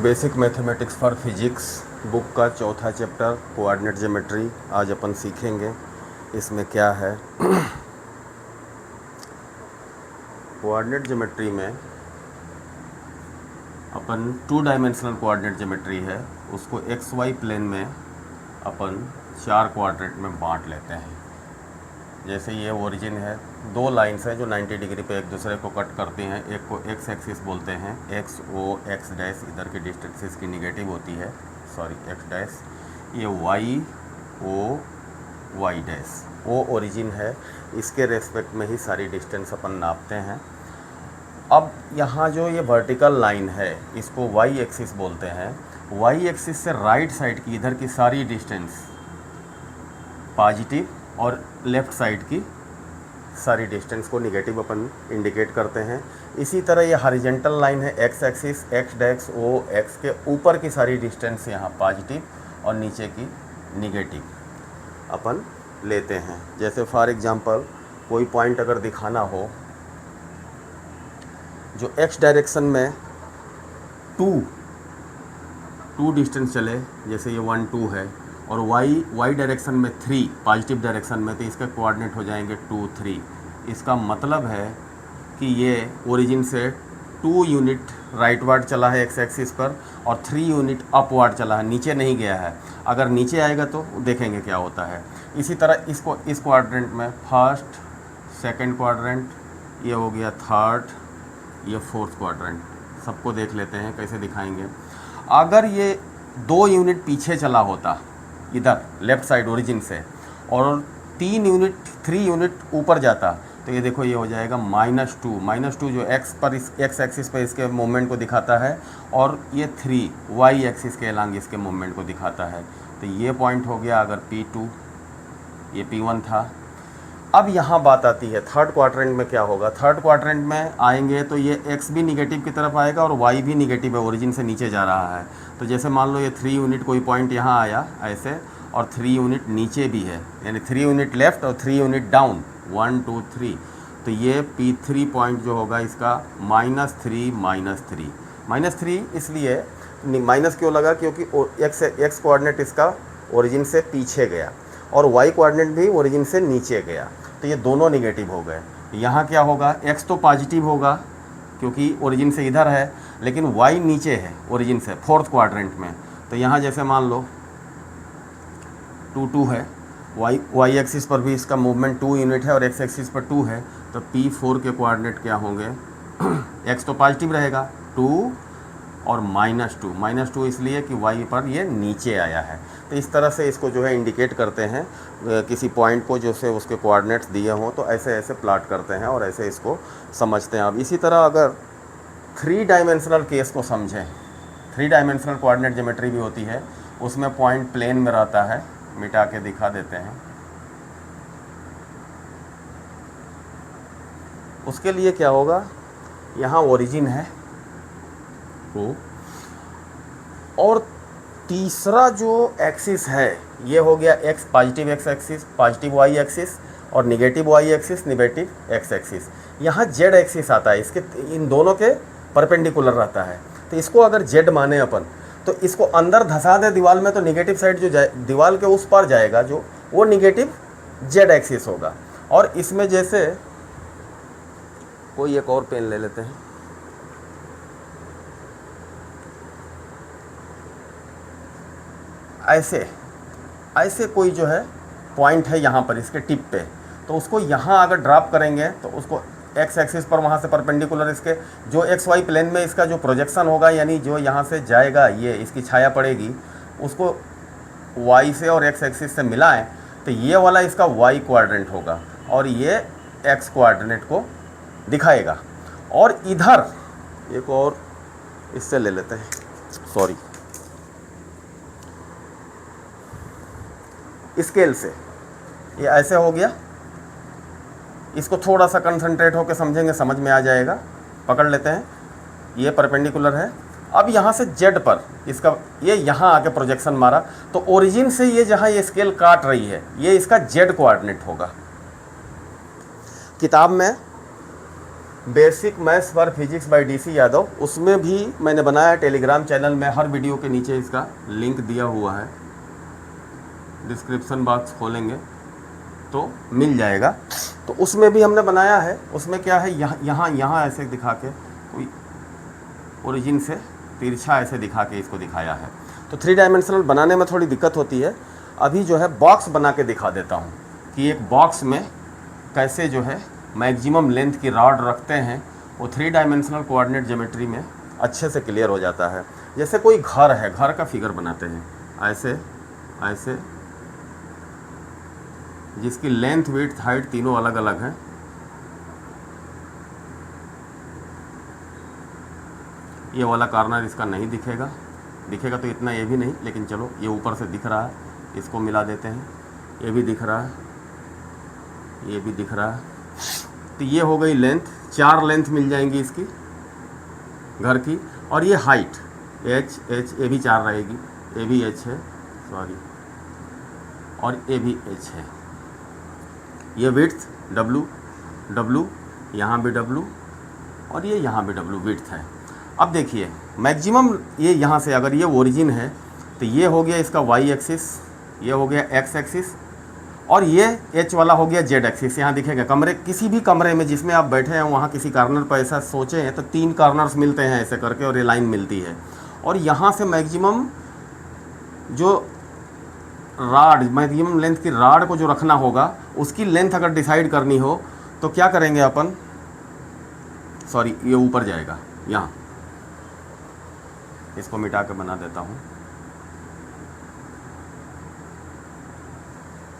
Basic mathematics for physics book का चौथा chapter coordinate geometry आज अपन सीखेंगे। इसमें क्या है कोऑर्डिनेट ज्योमेट्री में अपन 2 डायमेंशनल कोऑर्डिनेट ज्योमेट्री है, उसको एक्स वाई प्लेन में अपन 4 क्वाड्रेंट में बांट लेते हैं। जैसे ये ओरिजिन है, 2 लाइन्स हैं जो 90 डिग्री पे एक दूसरे को कट करती हैं। एक को एक्स एक्सिस बोलते हैं, एक्स ओ एक्स डैश, इधर की डिस्टेंस इसकी निगेटिव होती है, सॉरी एक्स डैश। ये वाई ओ वाई डैश, ओ ओरिजिन है, इसके रेस्पेक्ट में ही सारी डिस्टेंस अपन नापते हैं। अब यहाँ जो ये वर्टिकल लाइन है इसको वाई एक्सिस बोलते हैं। वाई एक्सिस से राइट साइड की इधर की सारी डिस्टेंस पॉजिटिव और लेफ़्ट साइड की सारी डिस्टेंस को निगेटिव अपन इंडिकेट करते हैं। इसी तरह ये हॉरिजॉन्टल लाइन है X axis, X dash O X के ऊपर की सारी डिस्टेंस यहाँ पॉजिटिव और नीचे की निगेटिव अपन लेते हैं। जैसे फॉर एग्जांपल कोई पॉइंट अगर दिखाना हो जो एक्स डायरेक्शन में टू डिस्टेंस चले, जैसे ये 1 2 है, और वाई डायरेक्शन में 3 पॉजिटिव डायरेक्शन में, तो इसके कोऑर्डिनेट हो जाएंगे 2 3। इसका मतलब है कि ये ओरिजिन से 2 यूनिट राइटवर्ड चला है एक्स एक्सिस पर और 3 यूनिट अपवर्ड चला है, नीचे नहीं गया है। अगर नीचे आएगा तो देखेंगे क्या होता है। इसी तरह इसको इस क्वाड्रेंट में फर्स्ट सेकंड क्वाड्रेंट, ये हो गया थर्ड, ये फोर्थ क्वाड्रेंट, सबको देख लेते हैं कैसे दिखाएंगे। अगर ये 2 यूनिट पीछे चला होता इधर लेफ़्ट साइड ओरिजिन से और 3 यूनिट ऊपर जाता, तो ये देखो ये हो जाएगा -2 जो एक्स पर इस एक्स एक्सिस पर इसके मूवमेंट को दिखाता है, और ये 3 वाई एक्सिस के अलांग इसके मूवमेंट को दिखाता है। तो ये पॉइंट हो गया अगर P2, ये P1 था। अब यहाँ बात आती है थर्ड क्वाड्रेंट में क्या होगा। थर्ड क्वाड्रेंट में आएंगे तो ये x भी निगेटिव की तरफ आएगा और y भी निगेटिव है, ओरिजिन से नीचे जा रहा है। तो जैसे मान लो ये 3 यूनिट कोई पॉइंट यहाँ आया ऐसे, और 3 यूनिट नीचे भी है, यानी 3 यूनिट लेफ़्ट और 3 यूनिट डाउन, 1 2 3। तो ये P3 पॉइंट जो होगा इसका -3 इसलिए माइनस क्यों लगा, क्योंकि एक्स कोऑर्डिनेट इसका ओरिजिन से पीछे गया और वाई कोऑर्डिनेट भी ओरिजिन से नीचे गया, तो ये दोनों निगेटिव हो गए। यहाँ क्या होगा, x तो पॉजिटिव होगा क्योंकि ओरिजिन से इधर है, लेकिन y नीचे है ओरिजिन से फोर्थ क्वाड्रेंट में। तो यहाँ जैसे मान लो 2 2 है, y एक्सिस पर भी इसका मूवमेंट 2 यूनिट है और x एक्सिस पर 2 है, तो P4 के कोऑर्डिनेट क्या होंगे x तो पॉजिटिव रहेगा 2 और -2 इसलिए कि y पर ये नीचे आया है। तो इस तरह से इसको जो है इंडिकेट करते हैं किसी पॉइंट को, जो से उसके कोऑर्डिनेट्स दिए हों, तो ऐसे ऐसे प्लॉट करते हैं और ऐसे इसको समझते हैं। अब इसी तरह अगर 3 डायमेंशनल केस को समझें, 3 डायमेंशनल कोऑर्डिनेट ज्योमेट्री भी होती है, उसमें पॉइंट प्लेन में रहता है, मिटा के दिखा देते हैं। उसके लिए क्या होगा, यहाँ ओरिजिन है O, और तीसरा जो एक्सिस है ये हो गया x positive x axis, positive y axis, और negative y axis, negative x axis. यहाँ z एक्सिस आता है, इसके इन दोनों के परपेंडिकुलर रहता है। तो इसको अगर z माने अपन, तो इसको अंदर धंसा दे दीवार में, तो निगेटिव साइड जो दीवार के उस पार जाएगा जो वो निगेटिव z एक्सिस होगा। और इसमें जैसे कोई एक और पेन ले लेते हैं, ऐसे कोई जो है पॉइंट है यहाँ पर इसके टिप पे, तो उसको यहाँ अगर ड्रॉप करेंगे तो उसको एक्स एक्सिस पर वहाँ से परपेंडिकुलर इसके जो एक्स वाई प्लेन में इसका जो प्रोजेक्शन होगा, यानी जो यहाँ से जाएगा ये इसकी छाया पड़ेगी, उसको वाई से और एक्स एक्सिस से मिलाएं, तो ये वाला इसका वाई क्वाड्रेंट होगा और ये एक्स क्वाड्रेंट को दिखाएगा। और इधर एक और इससे ले लेते हैं, सॉरी, स्केल से ये ऐसे हो गया। इसको थोड़ा सा कंसंट्रेट होकर समझेंगे, समझ में आ जाएगा। पकड़ लेते हैं, ये परपेंडिकुलर है। अब यहाँ से जेड पर इसका ये यहाँ आके प्रोजेक्शन मारा, तो ओरिजिन से ये जहाँ ये स्केल काट रही है ये इसका जेड कोऑर्डिनेट होगा। किताब में basic maths for physics bye DC Yadav, उसमें भी मैंने बनाया टेलीग्राम चैनल में, हर वीडियो के नीचे इसका लिंक दिया हुआ है, डिस्क्रिप्शन बॉक्स खोलेंगे तो मिल जाएगा। तो उसमें भी हमने बनाया है। उसमें क्या है, यहाँ ऐसे दिखा के कोई ओरिजिन से तिरछा ऐसे दिखा के इसको दिखाया है। तो 3 डायमेंशनल बनाने में थोड़ी दिक्कत होती है। अभी जो है बॉक्स बना के दिखा देता हूँ कि एक बॉक्स में कैसे जो है मैक्सिमम लेंथ की रॉड रखते हैं, वो 3 डायमेंशनल कोऑर्डिनेट ज्योमेट्री में अच्छे से क्लियर हो जाता है। जैसे कोई घर है, घर का फिगर बनाते हैं ऐसे ऐसे, जिसकी लेंथ विड्थ हाइट तीनों अलग अलग हैं। ये वाला कॉर्नर इसका नहीं दिखेगा, दिखेगा तो इतना ये भी नहीं, लेकिन चलो ये ऊपर से दिख रहा है, इसको मिला देते हैं। ये भी दिख रहा है, ये भी दिख रहा है। तो ये हो गई लेंथ, 4 लेंथ मिल जाएंगी इसकी घर की। और ये हाइट h ये भी 4 रहेगी, ये भी h है, सॉरी, और ये भी h है। ये विड्थ w, यहाँ भी w, और ये यहाँ भी w विड्थ है। अब देखिए मैक्सिमम ये यहाँ से अगर ये ओरिजिन है तो ये हो गया इसका y एक्सिस, ये हो गया x एक्सिस, और ये h वाला हो गया z एक्सिस। यहाँ दिखेगा कमरे, किसी भी कमरे में जिसमें आप बैठे हैं वहाँ किसी कॉर्नर पर ऐसा सोचे हैं तो 3 कॉर्नर्स मिलते हैं ऐसे करके, और ये लाइन मिलती है। और यहाँ से मैक्सिमम जो राड, मैक्सिमम लेंथ की राड को जो रखना होगा, उसकी लेंथ अगर डिसाइड करनी हो तो क्या करेंगे अपन, सॉरी ये ऊपर जाएगा, यहाँ इसको मिटा के बना देता हूँ।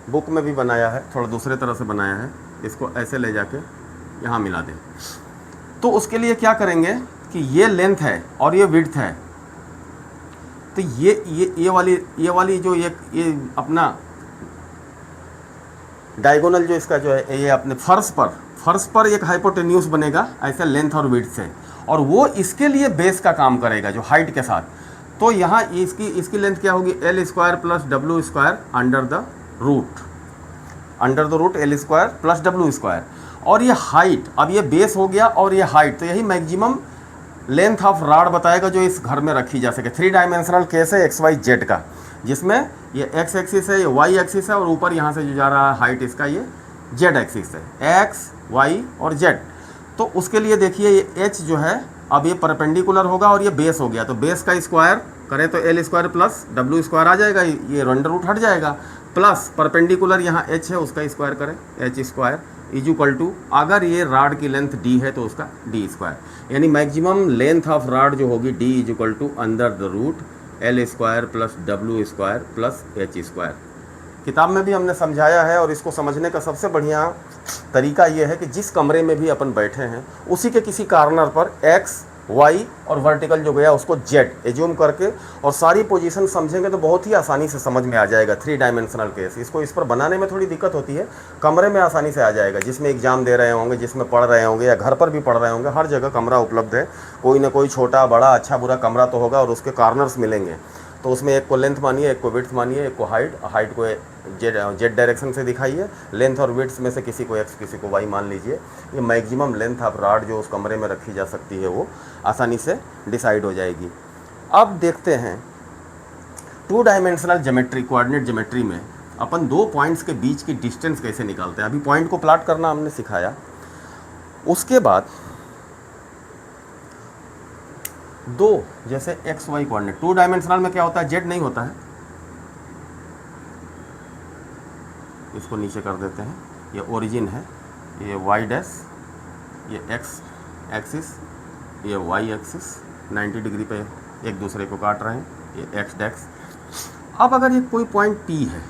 बुक में भी बनाया है, थोड़ा दूसरे तरह से बनाया है, इसको ऐसे ले जाके यहाँ मिला दें। तो उसके लिए क्या करेंगे कि ये लेंथ है और ये विड्थ है, तो ये वाली जो ये अपना डायगोनल जो इसका जो है, ये अपने फर्श पर एक हाइपोटेन्यूस बनेगा ऐसे लेंथ और विड्थ से, और वो इसके लिए बेस का काम करेगा जो हाइट के साथ। तो यहाँ इसकी लेंथ क्या होगी, L square plus W square under the root L square plus W square. और ये हाइट, अब ये बेस हो गया और ये हाइट, तो यही मैक्सिमम लेंथ ऑफ रॉड बताएगा जो इस घर में रखी जा सके। 3 डायमेंशनल केस है XYZ का, जिसमें ये x एक्सिस है, ये y एक्सिस है, और ऊपर यहाँ से जो जा रहा है हाइट इसका ये z एक्सिस है, x y और z। तो उसके लिए देखिए ये h जो है अब ये परपेंडिकुलर होगा और ये बेस हो गया, तो बेस का स्क्वायर करें तो L square plus W square आ जाएगा, ये अंडर रूट हट जाएगा, प्लस परपेंडिकुलर यहाँ h है उसका स्क्वायर करें, h square is equal to, अगर ये राड की लेंथ d है तो उसका d स्क्वायर, यानी मैक्सिमम लेंथ ऑफ राड जो होगी d is equal to under the root L square plus W square plus h square. किताब में भी हमने समझाया है, और इसको समझने का सबसे बढ़िया तरीका ये है कि जिस कमरे में भी अपन बैठे हैं उसी के किसी कॉर्नर पर x, y और वर्टिकल जो गया उसको z एज्यूम करके और सारी पोजीशन समझेंगे तो बहुत ही आसानी से समझ में आ जाएगा 3 डायमेंशनल केस। इसको इस पर बनाने में थोड़ी दिक्कत होती है, कमरे में आसानी से आ जाएगा, जिसमें एग्जाम दे रहे होंगे, जिसमें पढ़ रहे होंगे या घर पर भी पढ़ रहे होंगे, हर जगह कमरा उपलब्ध है। कोई ना कोई छोटा बड़ा अच्छा बुरा कमरा तो होगा और उसके कॉर्नर्स मिलेंगे, तो उसमें एक को लेंथ मानिए, एक को विड्थ मानिए, एक को हाइट को जेड डायरेक्शन से दिखाइए, लेंथ और विड्थ में से किसी को x किसी को y मान लीजिए। ये मैक्सिमम लेंथ ऑफ रॉड जो उस कमरे में रखी जा सकती है वो आसानी से डिसाइड हो जाएगी। अब देखते हैं 2 डायमेंशनल ज्योमेट्री, कोऑर्डिनेट ज्योमेट्री में अपन 2 पॉइंट्स के बीच की डिस्टेंस कैसे निकालते हैं। अभी पॉइंट को प्लॉट करना हमने सिखाया, उसके बाद 2 जैसे x y कोऑर्डिनेट, 2 डायमेंशनल में क्या होता है, z नहीं होता है, इसको नीचे कर देते हैं, ये ओरिजिन है, ये y डैश, ये x एक्सिस, ये y एक्सिस 90 डिग्री पे एक दूसरे को काट रहे हैं, ये x डैश। अब अगर ये कोई पॉइंट P है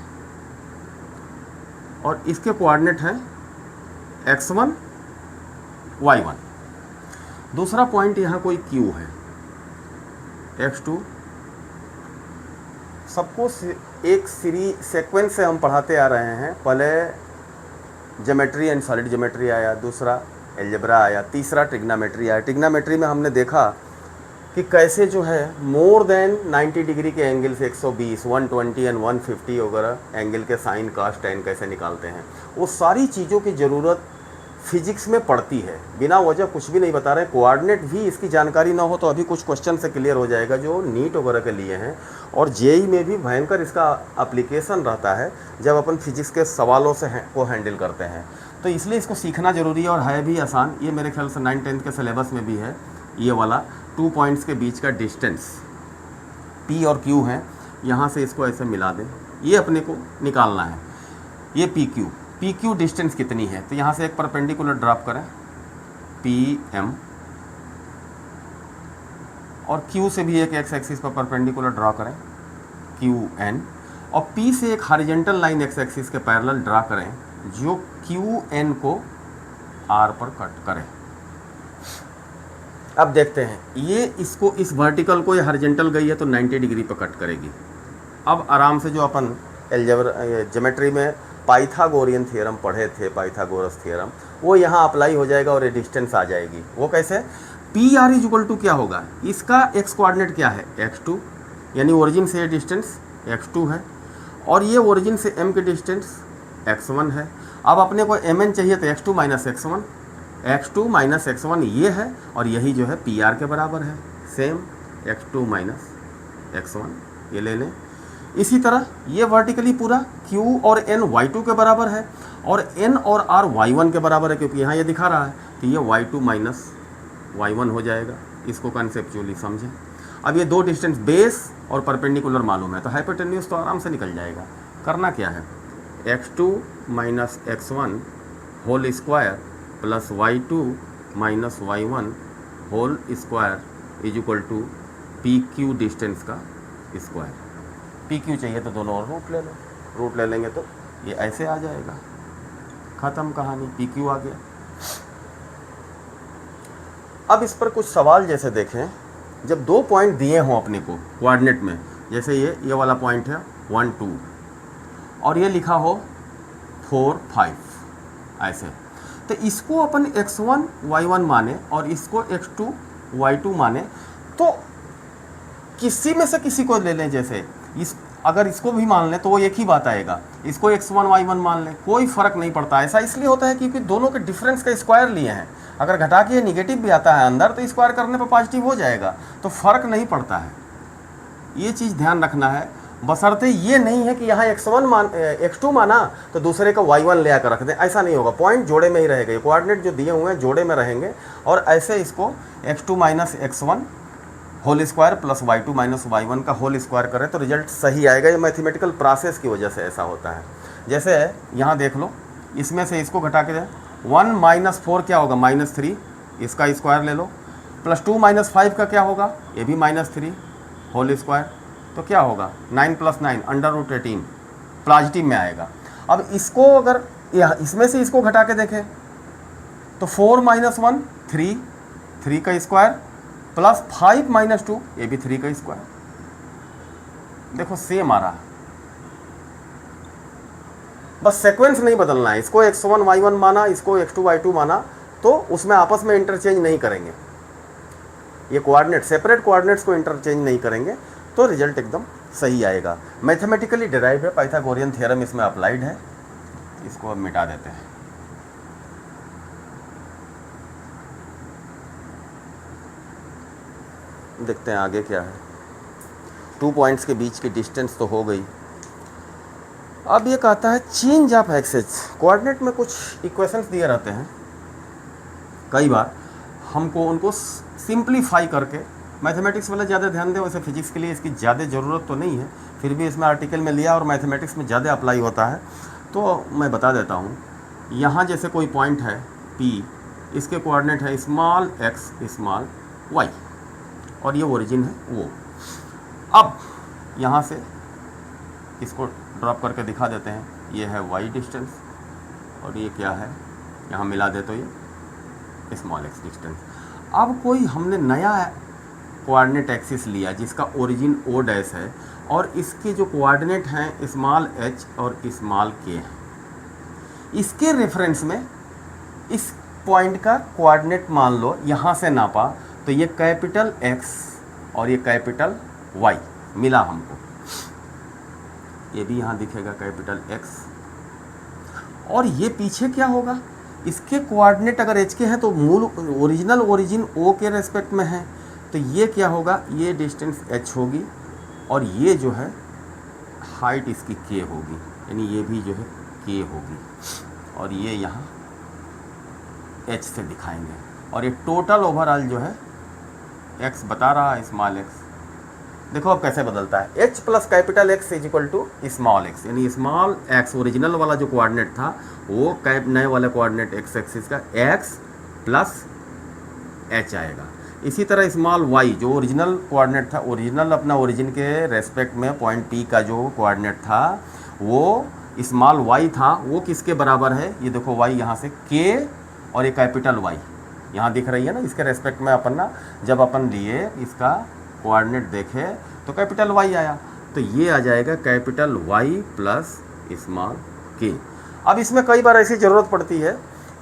और इसके कोऑर्डिनेट हैं x1 y1, दूसरा पॉइंट यहाँ कोई Q है x2, सबको एक सीक्वेंस से हम पढ़ाते आ रहे हैं। पहले ज्योमेट्री एंड सॉलिड ज्योमेट्री आया, दूसरा अलजेब्रा आया, तीसरा ट्रिग्नोमेट्री आया। ट्रिग्नोमेट्री में हमने देखा कि कैसे जो है मोर देन 90 डिग्री के एंगल से 120, 120 एंड 150 वगैरह एंगल के साइन, कास, टैन कैसे निकालते हैं। वो सारी चीज़ों की ज़रूरत फिजिक्स में पड़ती है, बिना वजह कुछ भी नहीं बता रहे। कोऑर्डिनेट भी इसकी जानकारी ना हो तो अभी कुछ क्वेश्चन से क्लियर हो जाएगा जो नीट वगैरह के लिए हैं, और जेई में भी भयंकर इसका एप्लीकेशन रहता है जब अपन फिजिक्स के सवालों से को हैंडल करते हैं। तो इसलिए इसको सीखना ज़रूरी है और है भी आसान। ये मेरे ख्याल से 9th-10th के सिलेबस में भी है, ये वाला 2 पॉइंट्स के बीच का डिस्टेंस P और Q है, यहाँ से इसको ऐसे मिला दें, ये अपने को निकालना है। ये पी क्यू डिस्टेंस कितनी है, तो यहाँ से एक परपेंडिकुलर ड्रॉप करें PM, और Q से भी एक एक्स एक्सिस पर परपेंडिकुलर ड्रा करें QN, और P से एक हॉरिजॉन्टल लाइन एक्स एक्सिस के पैरेलल ड्रा करें जो QN को R पर कट करें। अब देखते हैं, ये इसको इस वर्टिकल को, ये हॉरिजॉन्टल गई है तो 90 डिग्री पर कट करेगी। अब आराम से जो अपन ज्योमेट्री में पाइथागोरियन थ्योरम पढ़े थे, पाइथागोरस थ्योरम, वो यहाँ अप्लाई हो जाएगा और ये डिस्टेंस आ जाएगी। वो कैसे, P R is equal to क्या होगा, इसका एक्स कोऑर्डिनेट क्या है x2, यानी ओरिजिन से ये डिस्टेंस x2 है, और ये ओरिजिन से m की डिस्टेंस x1 है। अब अपने को mn चाहिए तो x2 minus x1, x2 minus x1 ये है, और यही जो है पी आर के बराबर है, सेम x2 माइनस x1 ये ले लें। इसी तरह ये वर्टिकली पूरा Q और N y2 के बराबर है, और N और R y1 के बराबर है, क्योंकि यहाँ ये दिखा रहा है, तो ये y2 माइनस y1 हो जाएगा। इसको कंसेप्चुअली समझें। अब ये दो डिस्टेंस बेस और परपेंडिकुलर मालूम है, तो हाइपोटेन्यूज तो आराम से निकल जाएगा। करना क्या है, x2 minus x1 whole square plus y2 minus y1 whole square is equal to P Q distance का स्क्वायर। पी क्यू चाहिए तो दोनों और रूट ले लो, रूट ले लेंगे तो ये ऐसे आ जाएगा, ख़त्म कहानी, पी क्यू आ गया। अब इस पर कुछ सवाल जैसे देखें, जब दो पॉइंट दिए हों अपने को कोऑर्डिनेट में, जैसे ये वाला पॉइंट है 1 2 और ये लिखा हो 4 5 ऐसे, तो इसको अपन x1 y1 माने और इसको x2 y2 माने, तो किसी में से किसी को ले लें। जैसे अगर इसको भी मान लें तो वो एक ही बात आएगा, इसको x1 y1 मान लें, कोई फ़र्क नहीं पड़ता। ऐसा इसलिए होता है क्योंकि दोनों के डिफरेंस का स्क्वायर लिए हैं। अगर घटा के ये निगेटिव भी आता है अंदर तो स्क्वायर करने पर पॉजिटिव हो जाएगा, तो फ़र्क नहीं पड़ता है। ये चीज़ ध्यान रखना है, बशर्ते ये नहीं है कि यहाँ x2 माना तो दूसरे का y1 ले आकर रख दें, ऐसा नहीं होगा। पॉइंट जोड़े में ही रहेगा, ये कोऑर्डिनेट जो दिए हुए हैं जोड़े में रहेंगे, और ऐसे इसको x2 minus x1 whole square plus y2 minus y1 का होल स्क्वायर करें तो रिजल्ट सही आएगा। ये मैथमेटिकल प्रोसेस की वजह से ऐसा होता है। जैसे यहाँ देख लो, इसमें से इसको घटा के 1 माइनस 4 क्या होगा, -3, इसका स्क्वायर ले लो, प्लस 2 माइनस 5 का क्या होगा, ये भी -3 होल स्क्वायर, तो क्या होगा 9 + 9 √18 पॉजिटिव में आएगा। अब इसको अगर इसमें से इसको घटा के देखें तो 4 माइनस 1 3 का स्क्वायर प्लस 5 माइनस 2 ये भी 3 का स्क्वायर। देखो सेम आ रहा है, बस सीक्वेंस नहीं बदलना है। इसको x1 y1 माना, इसको x2 y2 माना, तो उसमें आपस में इंटरचेंज नहीं करेंगे। ये कोऑर्डिनेट सेपरेट कोऑर्डिनेट्स को इंटरचेंज नहीं करेंगे तो रिजल्ट एकदम सही आएगा। मैथमेटिकली डिराइव है, पाइथागोरियन थ्योरम इसमें अप्लाइड है। इसको अब मिटा देते हैं। देखते हैं आगे क्या है। 2 पॉइंट्स के बीच की डिस्टेंस तो हो गई। अब ये कहता है चेंज ऑफ एक्सिस। कोऑर्डिनेट में कुछ इक्वेशंस दिए रहते हैं, कई बार हमको उनको सिंप्लीफाई करके, मैथमेटिक्स वाला ज़्यादा ध्यान दें, वैसे फिजिक्स के लिए इसकी ज़्यादा ज़रूरत तो नहीं है, फिर भी इसमें आर्टिकल में लिया और मैथमेटिक्स में ज़्यादा अप्लाई होता है, तो मैं बता देता हूँ। यहाँ जैसे कोई पॉइंट है P, इसके कोऑर्डिनेट है स्मॉल x स्मॉल y, और ये ओरिजिन है वो। अब यहाँ से इसको ड्रॉप करके दिखा देते हैं, ये है y डिस्टेंस और ये क्या है, यहाँ मिला दे तो ये स्मॉल x डिस्टेंस। अब कोई हमने नया कोऑर्डिनेट एक्सिस लिया जिसका ओरिजिन O डैश है, और इसके जो कोऑर्डिनेट हैं स्मॉल h और स्मॉल k हैं। इसके रेफरेंस में इस पॉइंट का कोऑर्डिनेट मान लो, यहाँ से नापा तो ये कैपिटल X और ये कैपिटल Y मिला हमको। ये भी यहाँ दिखेगा कैपिटल X, और ये पीछे क्या होगा, इसके कोऑर्डिनेट अगर एच के हैं तो मूल ओरिजिनल ओरिजिन ओ के रेस्पेक्ट में है, तो ये क्या होगा, ये डिस्टेंस एच होगी और ये जो है हाइट इसकी के होगी, यानी ये भी जो है के होगी और ये यहाँ एच से दिखाएंगे। और ये टोटल ओवरऑल जो है एक्स बता रहा है, स्मॉल एक्स। देखो अब कैसे बदलता है, H plus capital X is equal to small X, यानी स्मॉल एक्स ओरिजिनल वाला जो कोऑर्डिनेट था वो नए वाले कोऑर्डिनेट एक्स एक्सिस का एक्स प्लस एच आएगा। इसी तरह स्मॉल वाई जो ओरिजिनल कोऑर्डिनेट था, ओरिजिनल अपना ओरिजिन के रेस्पेक्ट में पॉइंट पी का जो कोऑर्डिनेट था वो स्मॉल वाई था, वो किसके बराबर है, ये देखो वाई यहाँ से के और ये कैपिटल वाई यहाँ दिख रही है ना, इसके रेस्पेक्ट में अपन ना जब अपन लिए इसका कोऑर्डिनेट देखे तो कैपिटल वाई आया, तो ये आ जाएगा कैपिटल वाई प्लस स्मॉल के। अब इसमें कई बार ऐसी ज़रूरत पड़ती है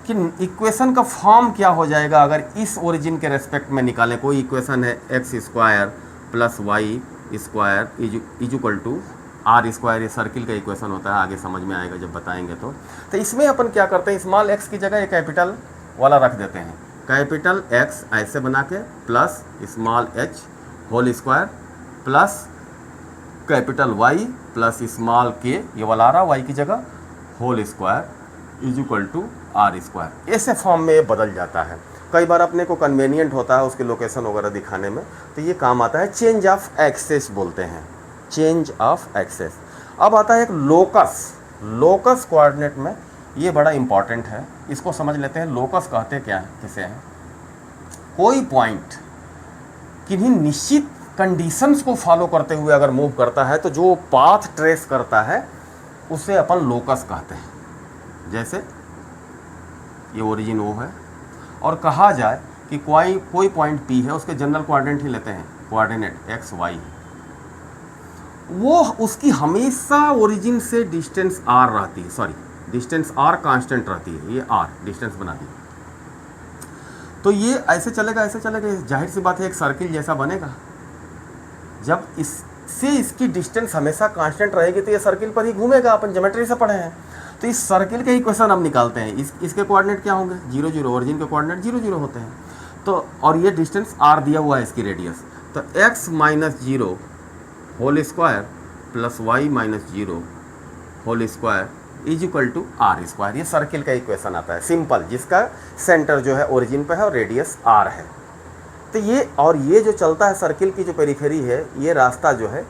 कि इक्वेशन का फॉर्म क्या हो जाएगा अगर इस ओरिजिन के रेस्पेक्ट में निकालें। कोई इक्वेशन है X square plus Y square is equal to R square, ये सर्किल का इक्वेशन होता है, आगे समझ में आएगा जब बताएंगे तो इसमें अपन क्या करते हैं, स्मॉल एक्स की जगह ये कैपिटल वाला रख देते हैं, कैपिटल एक्स ऐसे बना के plus small H whole square plus capital Y plus small K, ये वाला आ रहा वाई की जगह, whole square is equal to R square. ऐसे फॉर्म में ये बदल जाता है। कई बार अपने को कन्वेनियंट होता है उसके लोकेशन वगैरह दिखाने में, तो ये काम आता है, चेंज ऑफ एक्सेस बोलते हैं, चेंज ऑफ एक्सेस। अब आता है एक लोकस, लोकस कोऑर्डिनेट में ये बड़ा इंपॉर्टेंट है, इसको समझ लेते हैं। लोकस कहते क्या है, किसे है, कोई पॉइंट किन्हीं निश्चित कंडीशंस को फॉलो करते हुए अगर मूव करता है तो जो पाथ ट्रेस करता है उसे अपन लोकस कहते हैं। जैसे ये ओरिजिन ओ है और कहा जाए कि कोई पॉइंट पी है, उसके जनरल कोऑर्डिनेट ही लेते हैं, कोऑर्डिनेट एक्स वाई, वो उसकी हमेशा ओरिजिन से डिस्टेंस आर रहती है, सॉरी डिस्टेंस आर कांस्टेंट रहती है, ये आर डिस्टेंस बना दी, तो ये ऐसे चलेगा ऐसे चलेगा, जाहिर सी बात है एक सर्किल जैसा बनेगा। जब इससे इसकी डिस्टेंस हमेशा कांस्टेंट रहेगी तो ये सर्किल पर ही घूमेगा, अपन ज्योमेट्री से पढ़े हैं। तो इस सर्किल के इक्वेशन हम निकालते हैं, इसके कोऑर्डिनेट क्या होंगे, 0 0, ओरिजिन के कोऑर्डिनेट 0 0 होते हैं, तो और ये डिस्टेंस आर दिया हुआ है इसकी रेडियस, तो x minus 0 whole square plus Y minus 0 whole square is equal to R square. ये सर्किल का इक्वेशन आता है सिंपल, जिसका सेंटर जो है ओरिजिन पे है और रेडियस आर है। तो ये और ये जो चलता है सर्किल की जो पेरिफेरी है, ये रास्ता जो है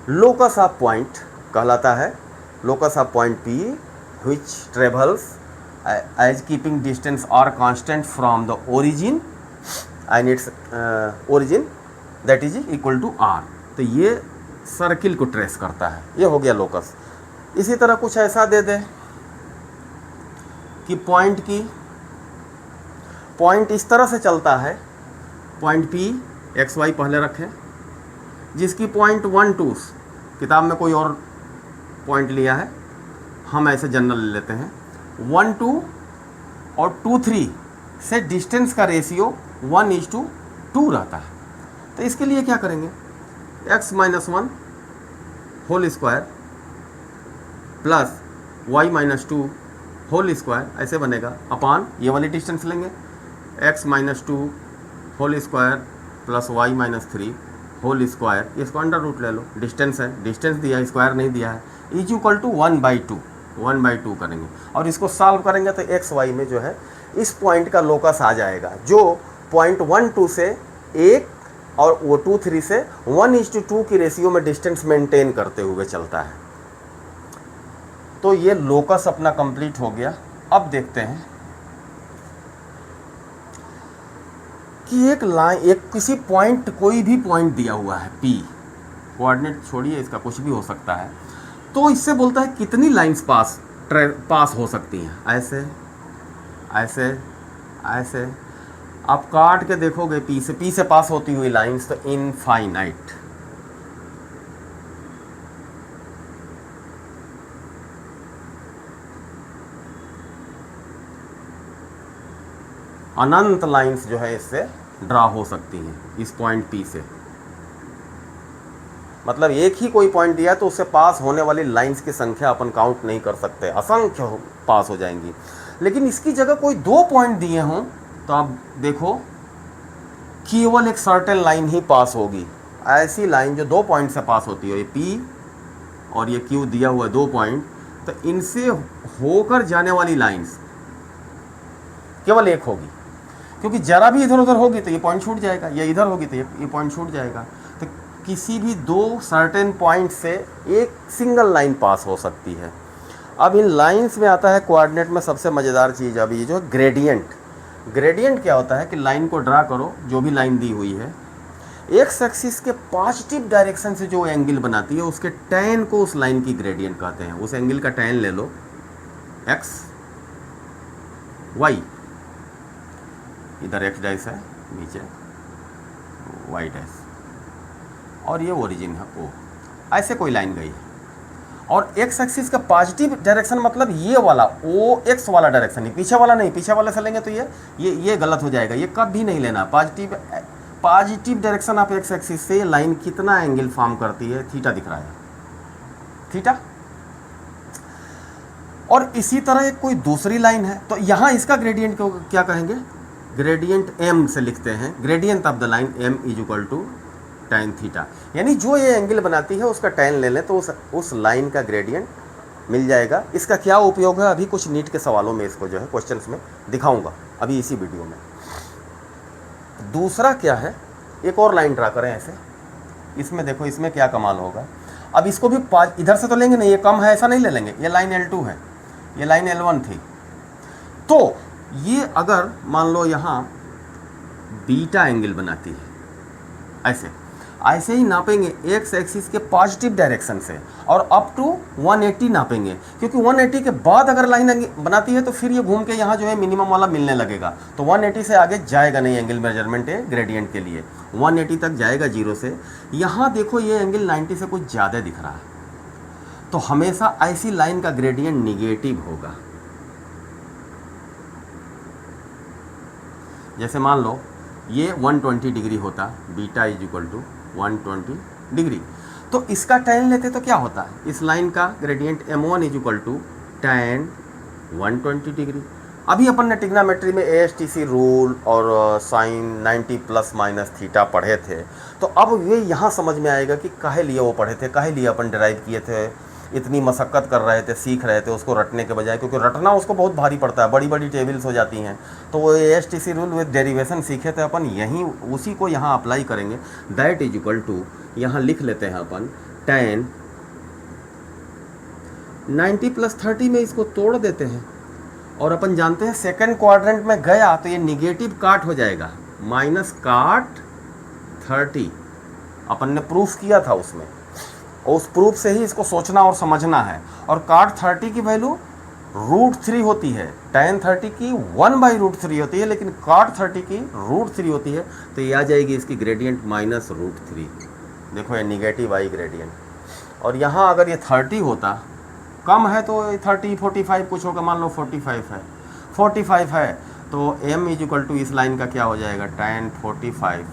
लोकस ऑफ पॉइंट कहलाता है, locus of point P which travels as keeping distance R constant from the origin and its origin that is equal to R. तो ये सर्किल को ट्रेस करता है, ये हो गया लोकस। इसी तरह कुछ ऐसा दे दे कि पॉइंट इस तरह से चलता है, पॉइंट पी एक्स वाई पहले रखें, जिसकी पॉइंट 1 2 किताब में कोई और पॉइंट लिया है, हम ऐसे जनरल ले लेते हैं, 1 2 और 2 3 से डिस्टेंस का रेशियो 1:2 रहता है। तो इसके लिए क्या करेंगे, x minus 1 whole square plus y minus 2 whole square ऐसे बनेगा, अपान ये वाली डिस्टेंस लेंगे, x minus 2 whole square plus y minus 3 whole square, इसको अंडर रूट ले लो, डिस्टेंस है, डिस्टेंस दिया है, स्क्वायर नहीं दिया है, इज इक्वल टू 1/2 करेंगे और इसको सॉल्व करेंगे तो एक्स वाई में जो है इस पॉइंट का लोकस आ जाएगा, जो पॉइंट 1 2 से 1 और वो 2 3 से 1:2 की रेशियो में डिस्टेंस मेंटेन करते हुए चलता है। तो ये लोकस अपना कंप्लीट हो गया। अब देखते हैं कि एक किसी पॉइंट, कोई भी पॉइंट दिया हुआ है P, कोऑर्डिनेट छोड़िए, इसका कुछ भी हो सकता है, तो इससे बोलता है कितनी लाइंस पास हो सकती हैं, ऐसे ऐसे ऐसे। आप काट के देखोगे P से पास होती हुई लाइंस तो इनफाइनाइट, अनंत लाइंस जो है इससे ड्रा हो सकती हैं इस पॉइंट P से। मतलब एक ही कोई पॉइंट दिया तो उससे पास होने वाली लाइंस की संख्या अपन काउंट नहीं कर सकते, असंख्य पास हो जाएंगी। लेकिन इसकी जगह कोई 2 पॉइंट दिए हों तो आप देखो केवल एक सर्टेन लाइन ही पास होगी। ऐसी लाइन जो 2 पॉइंट से पास होती है, ये P और ये Q दिया हुआ है 2 पॉइंट, तो इनसे होकर जाने वाली लाइंस केवल एक होगी, क्योंकि जरा भी इधर उधर होगी तो ये पॉइंट छूट जाएगा, या इधर होगी तो ये पॉइंट छूट जाएगा। तो किसी भी 2 सर्टेन पॉइंट से एक सिंगल लाइन पास हो सकती है। अब इन लाइंस में आता है कोऑर्डिनेट में सबसे मज़ेदार चीज़, अब ये जो ग्रेडियंट। ग्रेडियंट क्या होता है कि लाइन को ड्रा करो, जो भी लाइन दी हुई है, एक्स एक्सिस के पॉजिटिव डायरेक्शन से जो एंगल बनाती है उसके टैन को उस लाइन की ग्रेडियंट कहते हैं। उस एंगल का टैन ले लो, एक्स वाई, इधर एक्स डैश है, नीचे वाई डैश, और ये ओरिजिन है ओ। ऐसे कोई लाइन गई है और एक्स एक्सिस का पॉजिटिव डायरेक्शन मतलब ये वाला ओ एक्स वाला डायरेक्शन, नहीं पीछे वाला, नहीं पीछे वाले से लेंगे तो ये गलत हो जाएगा, ये कभी नहीं लेना। Positive direction of x axis से लाइन कितना एंगल फॉर्म करती है, थीटा दिख रहा है, थीटा। और इसी तरह एक कोई दूसरी लाइन है, तो यहाँ इसका ग्रेडियंट को क्या कहेंगे, ग्रेडियंट m से लिखते हैं, gradient of the line m is equal to tan theta. यानी जो ये एंगल बनाती है उसका tan ले लें तो उस लाइन का ग्रेडियंट मिल जाएगा। इसका क्या उपयोग है अभी कुछ नीट के सवालों में इसको जो है क्वेश्चंस में दिखाऊंगा अभी इसी वीडियो में। दूसरा क्या है, एक और लाइन ड्रा करें ऐसे, इसमें देखो इसमें क्या कमाल होगा। अब इसको भी इधर से तो लेंगे नहीं, ये कम है ऐसा नहीं ले लेंगे, ये लाइन L2 है, ये लाइन L1 थी, तो ये अगर मान लो यहाँ बीटा एंगल बनाती है, ऐसे ही नापेंगे एक्स एक्सिस के पॉजिटिव डायरेक्शन से और अप टू 180 नापेंगे, क्योंकि 180 के बाद अगर लाइन बनाती है तो फिर ये घूम के यहाँ जो है मिनिमम वाला मिलने लगेगा, तो 180 से आगे जाएगा नहीं एंगल मेजरमेंट है ग्रेडियंट के लिए, 180 तक जाएगा 0 से। यहाँ देखो ये एंगल 90 से कुछ ज़्यादा दिख रहा है, तो हमेशा ऐसी लाइन का ग्रेडियंट निगेटिव होगा। जैसे मान लो ये 120 डिग्री होता, beta is equal to 120 degree, तो इसका tan लेते तो क्या होता है, इस लाइन का gradient m1 is equal to tan 120 degree. अभी अपन ने ट्रिग्नोमेट्री में ASTC रूल और साइन 90 प्लस माइनस थीटा पढ़े थे, तो अब ये यहाँ समझ में आएगा कि काहे लिए वो पढ़े थे, काहे लिए अपन डिराइव किए थे, इतनी मशक्क़त कर रहे थे, सीख रहे थे उसको रटने के बजाय, क्योंकि रटना उसको बहुत भारी पड़ता है, बड़ी बड़ी टेबल्स हो जाती हैं। तो वो ASTC रूल विद डेरिवेशन सीखे थे अपन, यहीं उसी को यहाँ अप्लाई करेंगे। दैट इज इक्वल टू, यहाँ लिख लेते हैं अपन tan 90 प्लस 30 में इसको तोड़ देते हैं, और अपन जानते हैं सेकंड क्वाड्रेंट में गया तो ये निगेटिव काट हो जाएगा, माइनस काट 30, अपन ने प्रूफ किया था उसमें, और उस प्रूफ से ही इसको सोचना और समझना है। और काट 30 की वैल्यू √3 होती है, tan 30 की 1/√3 होती है, लेकिन काट 30 की √3 होती है, तो ये आ जाएगी इसकी ग्रेडियंट माइनस √3। देखो ये निगेटिव आई ग्रेडियंट, और यहाँ अगर ये 30 होता, कम है तो 30 45 कुछ होगा, मान लो 45 है, तो m इज इक्वल टू इस लाइन का क्या हो जाएगा, tan 45।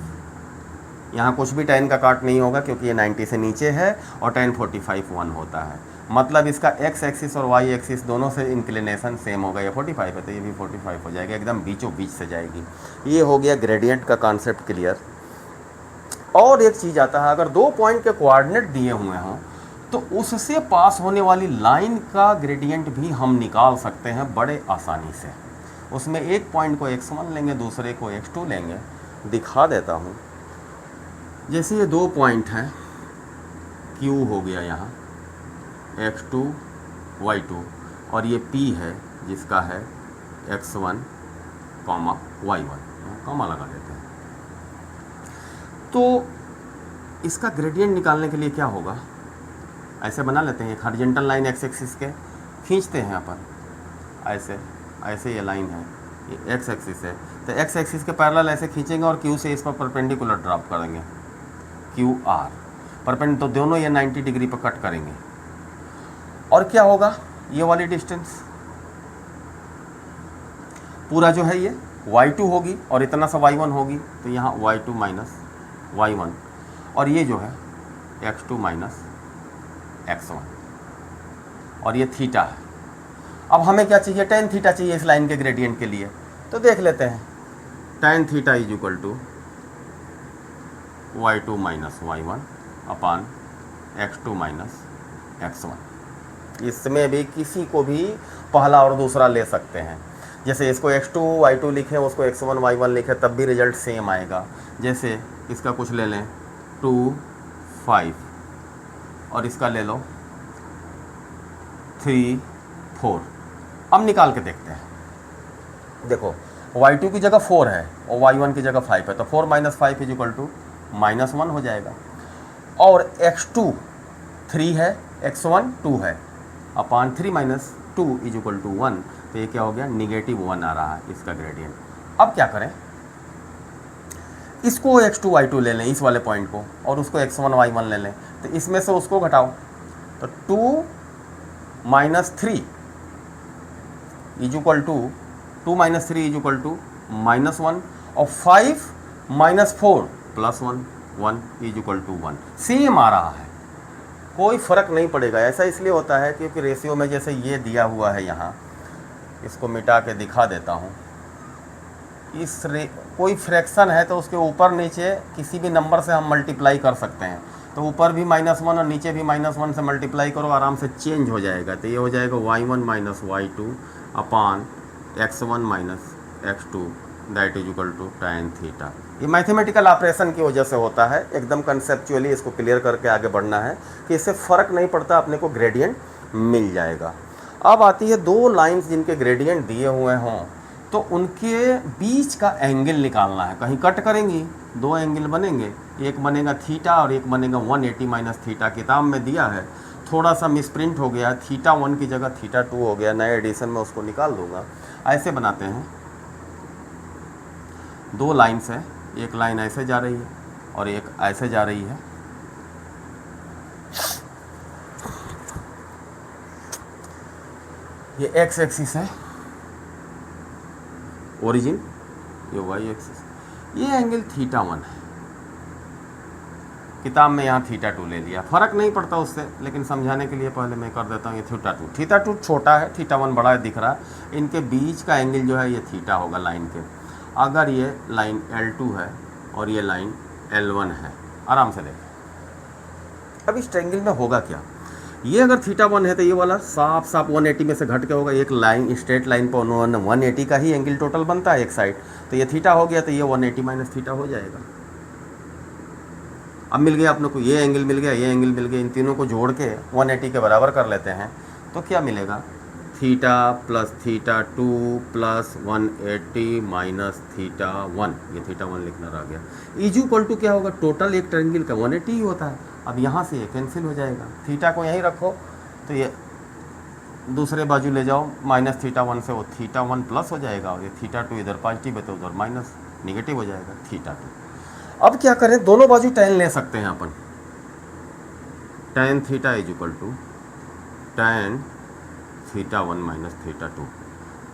यहाँ कुछ भी tan का काट नहीं होगा क्योंकि ये 90 से नीचे है, और tan 45 1 होता है, मतलब इसका x एक्सिस और y एक्सिस दोनों से इंक्लिनेशन सेम होगा। ये 45 है तो ये भी 45 हो जाएगा, एकदम बीचों बीच से जाएगी। ये हो गया ग्रेडियंट का कॉन्सेप्ट क्लियर। और एक चीज़ आता है, अगर 2 पॉइंट के कोऑर्डिनेट दिए हुए हों तो उससे पास होने वाली लाइन का ग्रेडियंट भी हम निकाल सकते हैं बड़े आसानी से। उसमें एक पॉइंट को x1 लेंगे, दूसरे को x2 लेंगे। दिखा देता हूँ, जैसे ये 2 पॉइंट हैं, Q हो गया यहाँ x2 y2, और ये P है जिसका है x1 y1, कॉमा लगा देते हैं। तो इसका ग्रेडियंट निकालने के लिए क्या होगा, ऐसे बना लेते हैं, एक हॉरिजॉन्टल लाइन x एक्सिस के खींचते हैं अपन, ऐसे ये लाइन है, ये x एक्सिस है, तो x एक्सिस के पैरेलल ऐसे खींचेंगे और Q से इस पर परपेंडिकुलर ड्रॉप कर देंगे, QR परपेंडिकुलर, तो दोनों ये 90 डिग्री पर कट करेंगे। और क्या होगा, ये वाली डिस्टेंस पूरा जो है ये y2 होगी और इतना सा y1 होगी, तो यहाँ y2 माइनस y1, और ये जो है x2 माइनस x1, और ये थीटा है। अब हमें क्या चाहिए, tan थीटा चाहिए इस लाइन के ग्रेडियंट के लिए। तो देख लेते हैं, tan theta is equal to y2 minus y1 upon x2 minus x1। इसमें भी किसी को भी पहला और दूसरा ले सकते हैं। जैसे इसको x2 y2 लिखें, उसको x1 y1 लिखें, तब भी रिजल्ट सेम आएगा। जैसे इसका कुछ ले लें 2 5 और इसका ले लो 3 4। अब निकाल के देखते हैं। देखो y2 की जगह 4 है और y1 की जगह 5 है, तो 4 माइनस 5 इज इक्वल टू -1 हो जाएगा। और x2 3 है, x1 2 है, अपान 3 माइनस 2 इज इक्वल टू 1। तो ये क्या हो गया, -1 आ रहा है इसका ग्रेडियंट। अब क्या करें, इसको x2 y2 ले लें इस वाले पॉइंट को, और उसको x1 y1 ले लें। तो इसमें से उसको घटाओ, तो 2 minus 3 is equal to 2 minus 3 is equal to -1, और 5 minus 4 plus 1 1 is equal to 1। Same आ रहा है, कोई फ़र्क नहीं पड़ेगा। ऐसा इसलिए होता है क्योंकि रेशियो में जैसे ये दिया हुआ है, यहाँ इसको मिटा के दिखा देता हूँ। कोई फ्रैक्शन है तो उसके ऊपर नीचे किसी भी नंबर से हम मल्टीप्लाई कर सकते हैं। तो ऊपर भी -1 और नीचे भी -1 से मल्टीप्लाई करो, आराम से चेंज हो जाएगा। तो ये हो जाएगा y1 minus y2 upon x1 minus x2 that is equal to tan theta. ये मैथमेटिकल ऑपरेशन की वजह से होता है। एकदम कंसेप्चुअली इसको क्लियर करके आगे बढ़ना है कि इससे फ़र्क नहीं पड़ता, अपने को ग्रेडियंट मिल जाएगा। अब आती है दो लाइंस जिनके ग्रेडियंट दिए हुए हों, तो उनके बीच का एंगल निकालना है। कहीं कट करेंगी, दो एंगल बनेंगे, एक बनेगा थीटा और एक बनेगा 180 माइनस थीटा। किताब में दिया है, थोड़ा सा मिसप्रिंट हो गया, थीटा 1 की जगह थीटा 2 हो गया। नए एडिशन में उसको निकाल दूंगा। ऐसे बनाते हैं, दो लाइन्स है, एक लाइन ऐसे जा रही है और एक ऐसे जा रही है। ये x एक्सिस है ओरिजिन, ये y एक्सिस, ये एंगल थीटा 1 है। किताब में यहाँ थीटा 2 ले लिया, फ़र्क नहीं पड़ता उससे, लेकिन समझाने के लिए पहले मैं कर देता हूँ ये थीटा 2 छोटा है, थीटा 1 बड़ा है दिख रहा है। इनके बीच का एंगल जो है ये थीटा होगा लाइन के। अगर ये लाइन L2 है और ये लाइन L1 है, आराम से देखें। अब इस ट्रायंगल में होगा क्या, ये अगर थीटा 1 है तो ये वाला साफ 180 में से घट के होगा। एक लाइन स्ट्रेट लाइन पर 180 का ही एंगल टोटल बनता है एक साइड, तो ये थीटा हो गया, तो ये 180 माइनस थीटा हो जाएगा। अब मिल गया अपने को, ये एंगल मिल गया, ये एंगल मिल गया। इन तीनों को जोड़ के 180 के बराबर कर लेते हैं, तो क्या मिलेगा, theta plus theta 2 plus 180 minus theta 1। ये थीटा 1 लिखना रह गया। इज इक्वल टू क्या होगा, टोटल एक ट्रायंगल का 180 ही होता है। अब यहाँ से ये कैंसिल हो जाएगा, थीटा को यहीं रखो, तो ये दूसरे बाजू ले जाओ, माइनस थीटा 1 से वो थीटा 1 प्लस हो जाएगा, और ये थीटा 2 इधर पॉजिटिव है तो उधर माइनस निगेटिव हो जाएगा थीटा 2। अब क्या करें, दोनों बाजू tan ले सकते हैं अपन। tan theta is equal to tan theta 1 minus theta 2।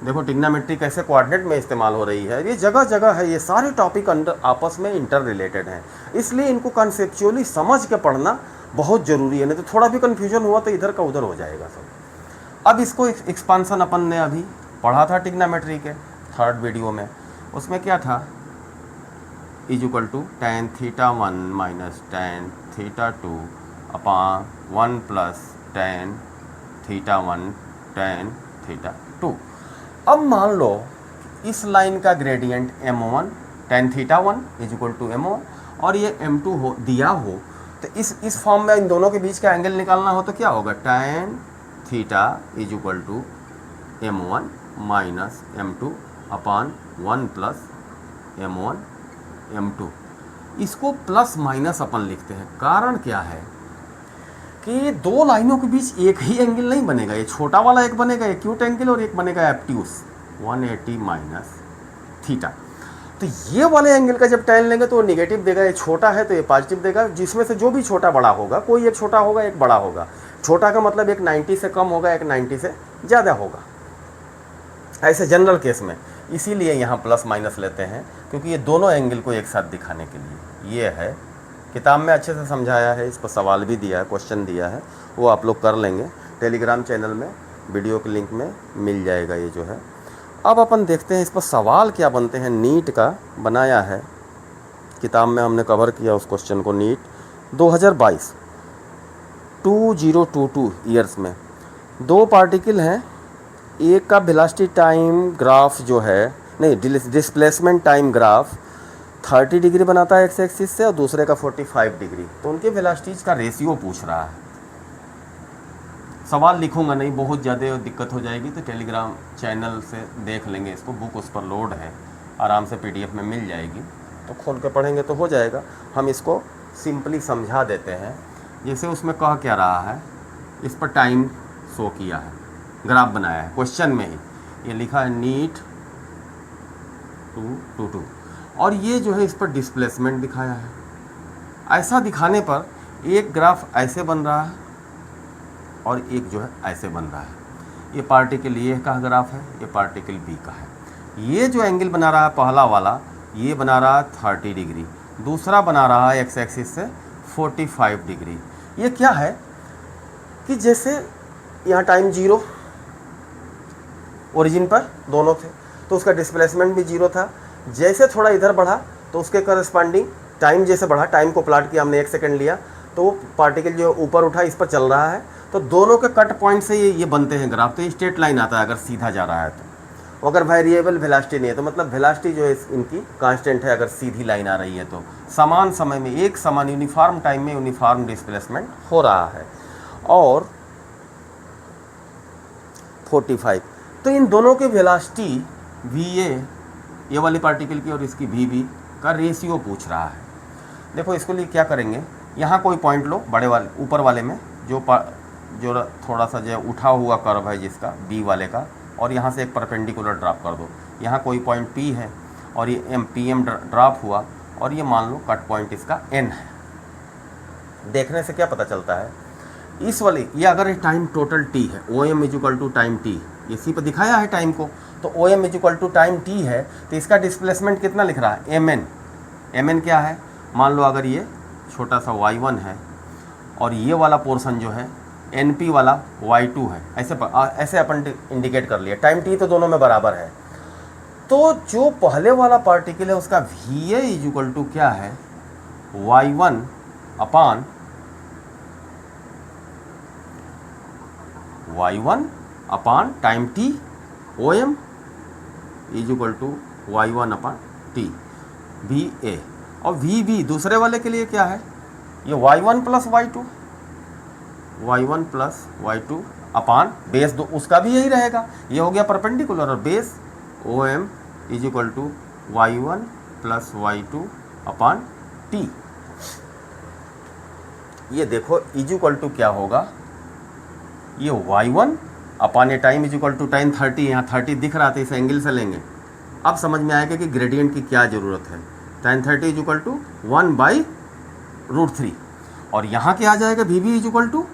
देखो ट्रिग्नोमेट्री कैसे कोऑर्डिनेट में इस्तेमाल हो रही है, ये जगह जगह है। ये सारे टॉपिक आपस में इंटर रिलेटेड हैं, इसलिए इनको कंसेप्चुअली समझ के पढ़ना बहुत ज़रूरी है, नहीं तो थोड़ा भी कन्फ्यूजन हुआ तो इधर का उधर हो जाएगा सब। अब इसको एक्सपांसन अपन ने अभी पढ़ा था ट्रिग्नोमेट्री के 3rd वीडियो में। उसमें क्या था, is equal to tan theta 1 minus tan theta 2 upon 1 plus tan theta 1 tan theta 2। अब मान लो इस लाइन का gradient m1 tan theta 1 is equal to m1 और ये m2 हो दिया हो, तो इस फॉर्म में इन दोनों के बीच का एंगल निकालना हो तो क्या होगा, tan theta is equal to m1 minus m2 upon 1 plus m1 m2। इसको प्लस माइनस अपन लिखते हैं। कारण क्या है कि दो लाइनों के बीच एक ही एंगल नहीं बनेगा। ये छोटा वाला एक बनेगा एक्यूट एंगल और एक बनेगा एब्ट्यूस 180 माइनस थीटा। तो ये वाले एंगल का जब tan लेंगे तो वो निगेटिव देगा, ये छोटा है तो ये पॉजिटिव देगा। जिसमें से जो भी छोटा बड़ा होगा, कोई एक छोटा होगा एक बड़ा होगा। छोटा का मतलब एक 90 से कम होगा, एक 90 से ज़्यादा होगा, ऐसे जनरल केस में। इसीलिए यहाँ प्लस माइनस लेते हैं, क्योंकि ये दोनों एंगल को एक साथ दिखाने के लिए। ये है, किताब में अच्छे से समझाया है, इस पर सवाल भी दिया है, क्वेश्चन दिया है, वो आप लोग कर लेंगे। टेलीग्राम चैनल में वीडियो के लिंक में मिल जाएगा ये जो है। अब अपन देखते हैं इस पर सवाल क्या बनते हैं। नीट का बनाया है, किताब में हमने कवर किया उस क्वेश्चन को। नीट 2022 2022 ईयर्स में 2 पार्टिकल हैं, एक का वेलोसिटी टाइम ग्राफ जो है, नहीं डिस्प्लेसमेंट टाइम ग्राफ 30 डिग्री बनाता है एक्स एक्सिस से और दूसरे का 45 डिग्री। तो उनके वेलोसिटीज का रेशियो पूछ रहा है। सवाल लिखूंगा नहीं, बहुत ज़्यादा दिक्कत हो जाएगी, तो टेलीग्राम चैनल से देख लेंगे इसको। बुक उस पर लोड है, आराम से PDF में मिल जाएगी, तो खोल के पढ़ेंगे तो हो जाएगा। हम इसको सिंपली समझा देते हैं। जैसे उसमें कह क्या रहा है, इस पर टाइम शो किया है, ग्राफ बनाया है क्वेश्चन में ही, ये लिखा है नीट 222, और ये जो है इस पर डिस्प्लेसमेंट दिखाया है। ऐसा दिखाने पर एक ग्राफ ऐसे बन रहा है और एक जो है ऐसे बन रहा है। ये पार्टिकल ए का ग्राफ है, ये पार्टिकल बी का है। ये जो एंगल बना रहा है पहला वाला, ये बना रहा है 30 डिग्री, दूसरा बना रहा है एक्स एक्सिस से 45 डिग्री। ये क्या है कि जैसे यहाँ टाइम 0 ओरिजिन पर दोनों थे, तो उसका डिस्प्लेसमेंट भी 0 था। जैसे थोड़ा इधर बढ़ा तो उसके करस्पॉन्डिंग टाइम जैसे बढ़ा, टाइम को प्लाट किया हमने 1 सेकंड लिया, तो वो पार्टिकल जो ऊपर उठा इस पर चल रहा है। तो दोनों के कट पॉइंट से ये बनते हैं ग्राफ। तो ये स्ट्रेट लाइन आता है अगर सीधा जा रहा है तो। अगर वेरिएबल वेलोसिटी नहीं है तो मतलब वेलोसिटी जो है इनकी कांस्टेंट है अगर सीधी लाइन आ रही है तो। समान समय में एक समान यूनिफॉर्म टाइम में यूनिफॉर्म डिस्प्लेसमेंट हो रहा है। और 45, तो इन दोनों के वेलोसिटी VA, ये वाली पार्टिकल की, और इसकी VB का रेशियो पूछ रहा है। देखो इसके लिए क्या करेंगे, यहाँ कोई पॉइंट लो बड़े वाले ऊपर वाले में, जो थोड़ा सा जो उठा हुआ कर्व है जिसका B वाले का, और यहाँ से एक परपेंडिकुलर ड्रॉप कर दो। यहाँ कोई पॉइंट P है और ये PM ड्रॉप हुआ, और ये मान लो कट पॉइंट इसका N है। देखने से क्या पता चलता है, इस वाली ये अगर टाइम टोटल T है, OM equal to time T, इसी पर दिखाया है टाइम को, तो OM equal to time T है, तो इसका डिस्प्लेसमेंट कितना लिख रहा है, MN क्या है, मान लो अगर ये छोटा सा y1 है और ये वाला पोर्शन जो है NP वाला y2 है, ऐसे अपन इंडिकेट कर लिया। टाइम T तो दोनों में बराबर है, तो जो पहले वाला पार्टिकल है उसका VA इक्वल टू क्या है, y1 upon time T, OM equal to y1 upon T VA। और VB दूसरे वाले के लिए क्या है, ये y1 प्लस y2 अपान बेस दो, उसका भी यही रहेगा, ये हो गया परपेंडिकुलर, और base OM equal to y1 plus y2 upon T। ये देखो इक्वल टू क्या होगा, ये y1 अपान ये टाइम इक्वल टू टाइम 30, यहाँ 30 दिख रहा था, इस एंगल से लेंगे। अब समझ में आएगा कि ग्रेडियंट की क्या ज़रूरत है। tan 30 इक्वल टू 1/√3, और यहाँ क्या आ जाएगा, VB इक्वल टू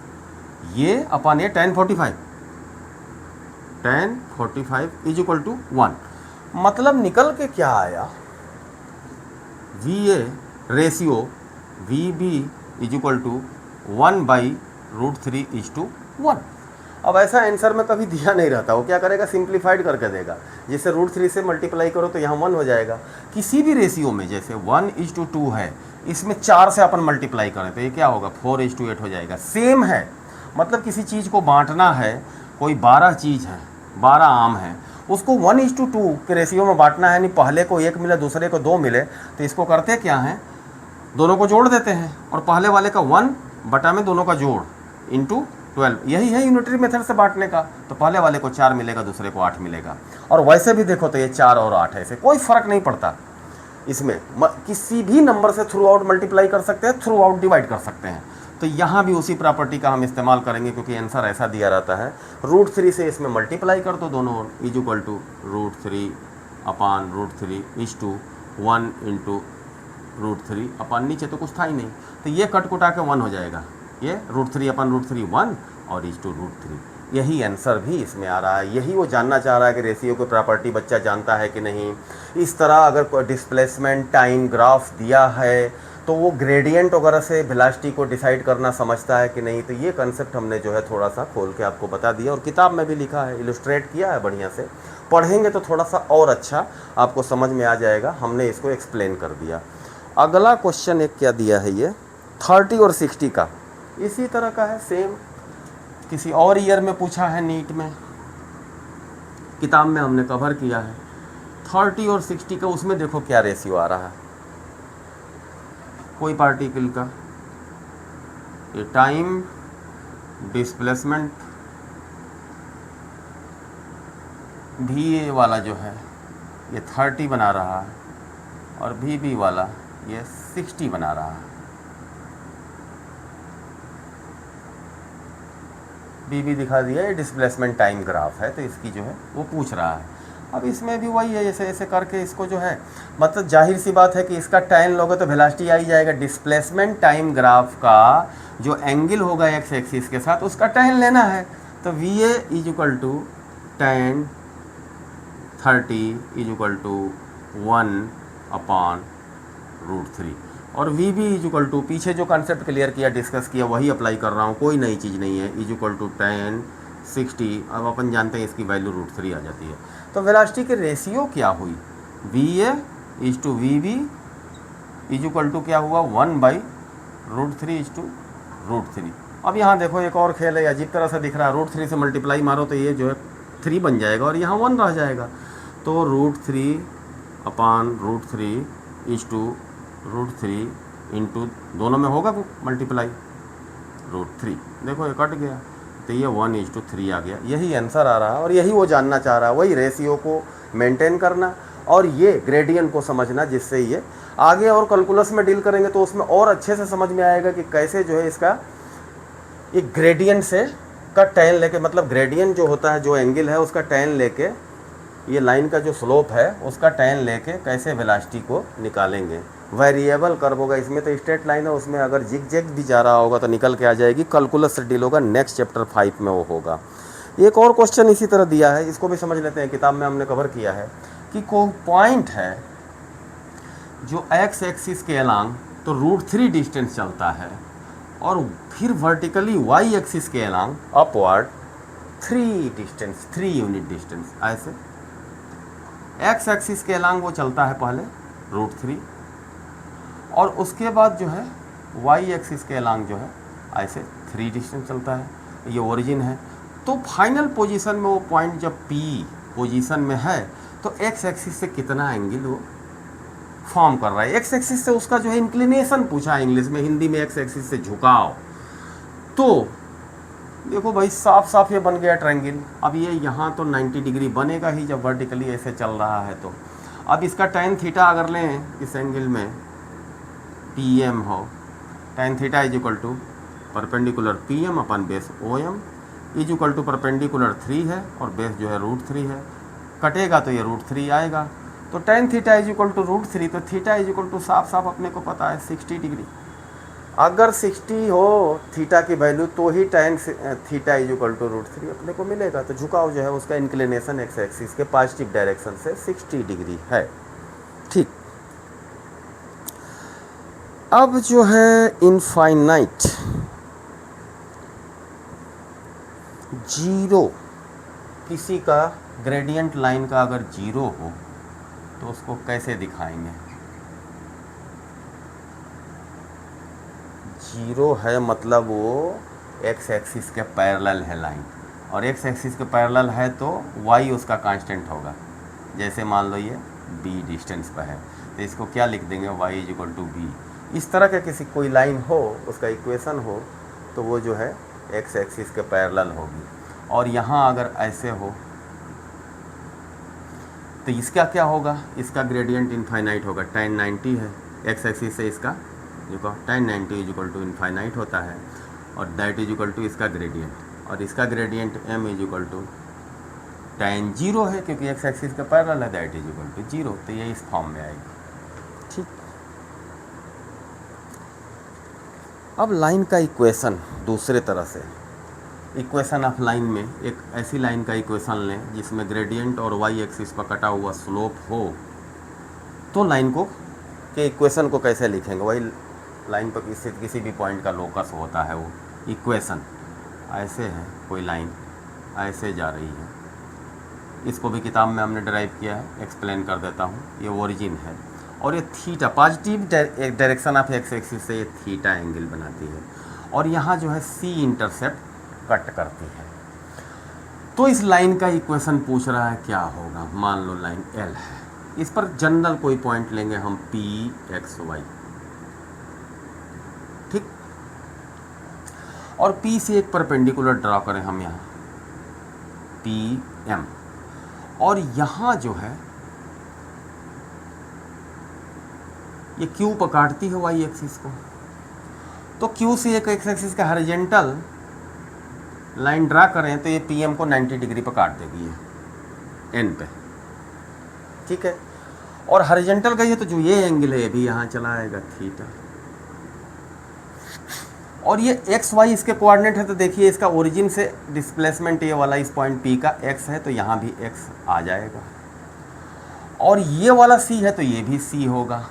ये अपान ये tan 45 इक्वल टू 1। मतलब निकल के क्या आया, VA ratio VB equal to 1/√3:1। अब ऐसा आंसर में कभी दिया नहीं रहता, वो क्या करेगा, सिंप्लीफाइड करके देगा। जैसे √3 से मल्टीप्लाई करो तो यहाँ 1 हो जाएगा। किसी भी रेशियो में जैसे 1:2 है, इसमें 4 से अपन मल्टीप्लाई करें तो ये क्या होगा, 4:8 हो जाएगा। सेम है, मतलब किसी चीज़ को बांटना है, कोई 12 चीज़ है, 12 आम है, उसको 1:2 के रेशियो में बांटना है, नहीं पहले को 1 मिले दूसरे को 2 मिले, तो इसको करते क्या हैं, दोनों को जोड़ देते हैं, और पहले वाले का 1 बटा में दोनों का जोड़ इंटू 12, यही है यूनिटरी मेथड से बांटने का। तो पहले वाले को 4 मिलेगा, दूसरे को 8 मिलेगा। और वैसे भी देखो तो ये 4 और 8 है, ऐसे कोई फ़र्क नहीं पड़ता इसमें। किसी भी नंबर से थ्रू आउट मल्टीप्लाई कर सकते हैं, थ्रू आउट डिवाइड कर सकते हैं। तो यहाँ भी उसी प्रॉपर्टी का हम इस्तेमाल करेंगे, क्योंकि आंसर ऐसा दिया रहता है। √3 से इसमें मल्टीप्लाई कर दो दोनों, इक्वल टू √3 अपान √3 1 इंटू √3 अपान नीचे तो कुछ था ही नहीं, तो ये कट कुटा के 1 हो जाएगा। ये √3 अपान √3 1 और √3, यही आंसर भी इसमें आ रहा है। यही वो जानना चाह रहा है कि रेशियो की प्रॉपर्टी बच्चा जानता है कि नहीं। इस तरह अगर कोई डिस्प्लेसमेंट टाइम ग्राफ दिया है तो वो ग्रेडियंट वगैरह से वेलोसिटी को डिसाइड करना समझता है कि नहीं। तो ये कंसेप्ट हमने जो है थोड़ा सा खोल के आपको बता दिया और किताब में भी लिखा है, इलस्ट्रेट किया है बढ़िया से। पढ़ेंगे तो थोड़ा सा और अच्छा आपको समझ में आ जाएगा, हमने इसको एक्सप्लेन कर दिया। अगला क्वेश्चन एक क्या दिया है, ये 30 और 60 का इसी तरह का है, सेम किसी और ईयर में पूछा है नीट में, किताब में हमने कवर किया है। 30 और 60 का उसमें देखो क्या रेशियो आ रहा है, कोई पार्टिकल का ये टाइम डिस्प्लेसमेंट भी वाला जो है ये 30 बना रहा है और भी वाला ये 60 बना रहा है। भी दिखा दिया, ये डिस्प्लेसमेंट टाइम ग्राफ है, तो इसकी जो है वो पूछ रहा है। अब इसमें भी वही है, ऐसे ऐसे करके इसको जो है, मतलब जाहिर सी बात है कि इसका टाइम लोगे तो वेलोसिटी आ ही जाएगा। डिस्प्लेसमेंट टाइम ग्राफ का जो एंगल होगा एक्स एक्सिस के साथ उसका टाइम लेना है। तो V A is equal to tan 30 is equal to 1/√3 और V B is equal to, पीछे जो कॉन्सेप्ट क्लियर किया डिस्कस किया वही अप्लाई कर रहा हूँ, कोई नई चीज़ नहीं है। इज इक्वल टू tan 60, अब अपन जानते हैं इसकी वैल्यू √3 आ जाती है। तो वेलोसिटी की रेशियो क्या हुई, V A is to V B is equal to क्या हुआ 1/√3 इज टू √3। अब यहाँ देखो एक और खेल है, अजीब तरह से दिख रहा है, √3 से मल्टीप्लाई मारो तो ये जो है 3 बन जाएगा और यहाँ 1 रह जाएगा। तो √3/√3 इज टू √3 इंटू दोनों में होगा मल्टीप्लाई √3, देखो ये कट गया तो ये 1:3 आ गया। यही आंसर आ रहा है और यही वो जानना चाह रहा है, वही रेशियो को मेंटेन करना और ये ग्रेडियंट को समझना, जिससे ये आगे और कैलकुलस में डील करेंगे तो उसमें और अच्छे से समझ में आएगा कि कैसे जो है इसका एक ग्रेडियंट से का tan लेके, मतलब ग्रेडियंट जो होता है, जो एंगल है उसका tan लेके, ये लाइन का जो स्लोप है उसका tan लेके कैसे वेलोसिटी को निकालेंगे। वेरिएबल कर्व होगा इसमें, तो स्ट्रेट लाइन है, उसमें अगर जिग जैग भी जा रहा होगा तो निकल के आ जाएगी। कैलकुलस से डील होगा, नेक्स्ट चैप्टर 5 में वो होगा। एक और क्वेश्चन इसी तरह दिया है, इसको भी समझ लेते हैं, किताब में हमने कवर किया है कि कोई पॉइंट है जो एक्स एक्सिस के अलांग तो √3 डिस्टेंस चलता है और फिर वर्टिकली वाई एक्सिस के अलांग अपवर्ड 3 यूनिट डिस्टेंस। ऐसे एक्स एक्सिस के अलांग वो चलता है पहले √3 और उसके बाद जो है वाई एक्सिस के अलांग जो है ऐसे 3 डिस्टेंस चलता है, ये ओरिजिन है। तो फाइनल पोजीशन में वो पॉइंट जब पी पोजीशन में है तो एक्स एक्सिस से कितना एंगल वो फॉर्म कर रहा है, एक्स एक्सिस से उसका जो है इंक्लिनेशन पूछा है इंग्लिश में, हिंदी में एक्स एक्सिस से झुकाव। तो देखो भाई साफ साफ ये बन गया ट्रायंगल। अब ये यहाँ तो 90 डिग्री बनेगा ही जब वर्टिकली ऐसे चल रहा है। तो अब इसका tan थीटा अगर लें इस एंगल में PM हो, tan theta is equal to perpendicular PM upon base OM is equal to perpendicular 3 है और बेस जो है √3 है, कटेगा तो ये √3 आएगा। तो tan theta is equal to √3, तो थीटा इज इक्वल टू साफ साफ अपने को पता है 60 डिग्री। अगर 60 हो थीटा की वैल्यू तो ही tan theta is equal to √3 अपने को मिलेगा। तो झुकाव जो है उसका इंक्लिनेशन एक्स एक्सिस के पॉजिटिव डायरेक्शन से 60 डिग्री है। ठीक, अब जो है इनफाइनाइट जीरो, किसी का ग्रेडियंट लाइन का अगर जीरो हो तो उसको कैसे दिखाएंगे। जीरो है मतलब वो एक्स एक्सिस के पैरेलल है लाइन, और एक्स एक्सिस के पैरेलल है तो वाई उसका कांस्टेंट होगा। जैसे मान लो ये बी डिस्टेंस पर है तो इसको क्या लिख देंगे, y is equal to b. इस तरह के किसी कोई लाइन हो उसका इक्वेशन हो तो वो जो है एक्स एक्सिस के पैरेलल होगी। और यहाँ अगर ऐसे हो तो इसका क्या होगा, इसका ग्रेडियंट इनफाइनाइट होगा। tan 90 है एक्स एक्सिस से, इसका जो tan 90 is equal to infinite होता है और दैट इज इक्वल टू इसका ग्रेडियंट, और इसका gradient m is equal to tan 0 है क्योंकि एक्स एक्सिस का पैरेलल है, दैट इज इक्वल टू 0। तो ये इस फॉर्म में आएगी। ठीक, अब लाइन का इक्वेशन दूसरे तरह से, इक्वेशन ऑफ लाइन में एक ऐसी लाइन का इक्वेशन लें जिसमें ग्रेडियंट और वाई एक्सिस पर कटा हुआ स्लोप हो, तो लाइन को के इक्वेशन को कैसे लिखेंगे, वही लाइन पर किसी भी पॉइंट का लोकस होता है वो इक्वेशन ऐसे है, कोई लाइन ऐसे जा रही है, इसको भी किताब में हमने ड्राइव किया है, एक्सप्लेन कर देता हूँ। ये ओरिजिन है और ये theta positive direction of x axis से ये थीटा एंगल बनाती है और यहाँ जो है सी इंटरसेप्ट कट करती है। तो इस लाइन का इक्वेशन पूछ रहा है क्या होगा। मान लो लाइन एल है, इस पर जनरल कोई पॉइंट लेंगे हम पी एक्स वाई, ठीक, और पी से एक परपेंडिकुलर ड्रॉ करें हम यहाँ पी एम, और यहाँ जो है ये क्यू पर काटती है वाई एक्सिस को, तो क्यू से एक एक्स एक्सिस का हॉरिजॉन्टल लाइन ड्रा करें तो ये पी एम को 90 डिग्री पर काट देगी ये एन पे, ठीक है। और हॉरिजॉन्टल का ये तो जो ये एंगल है ये भी यहाँ चला आएगा थीटा, और ये एक्स वाई इसके कोऑर्डिनेट है, तो देखिए इसका ओरिजिन से डिस्प्लेसमेंट ये वाला इस पॉइंट पी का एक्स है तो यहाँ भी एक्स आ जाएगा, और ये वाला सी है तो ये भी सी होगा,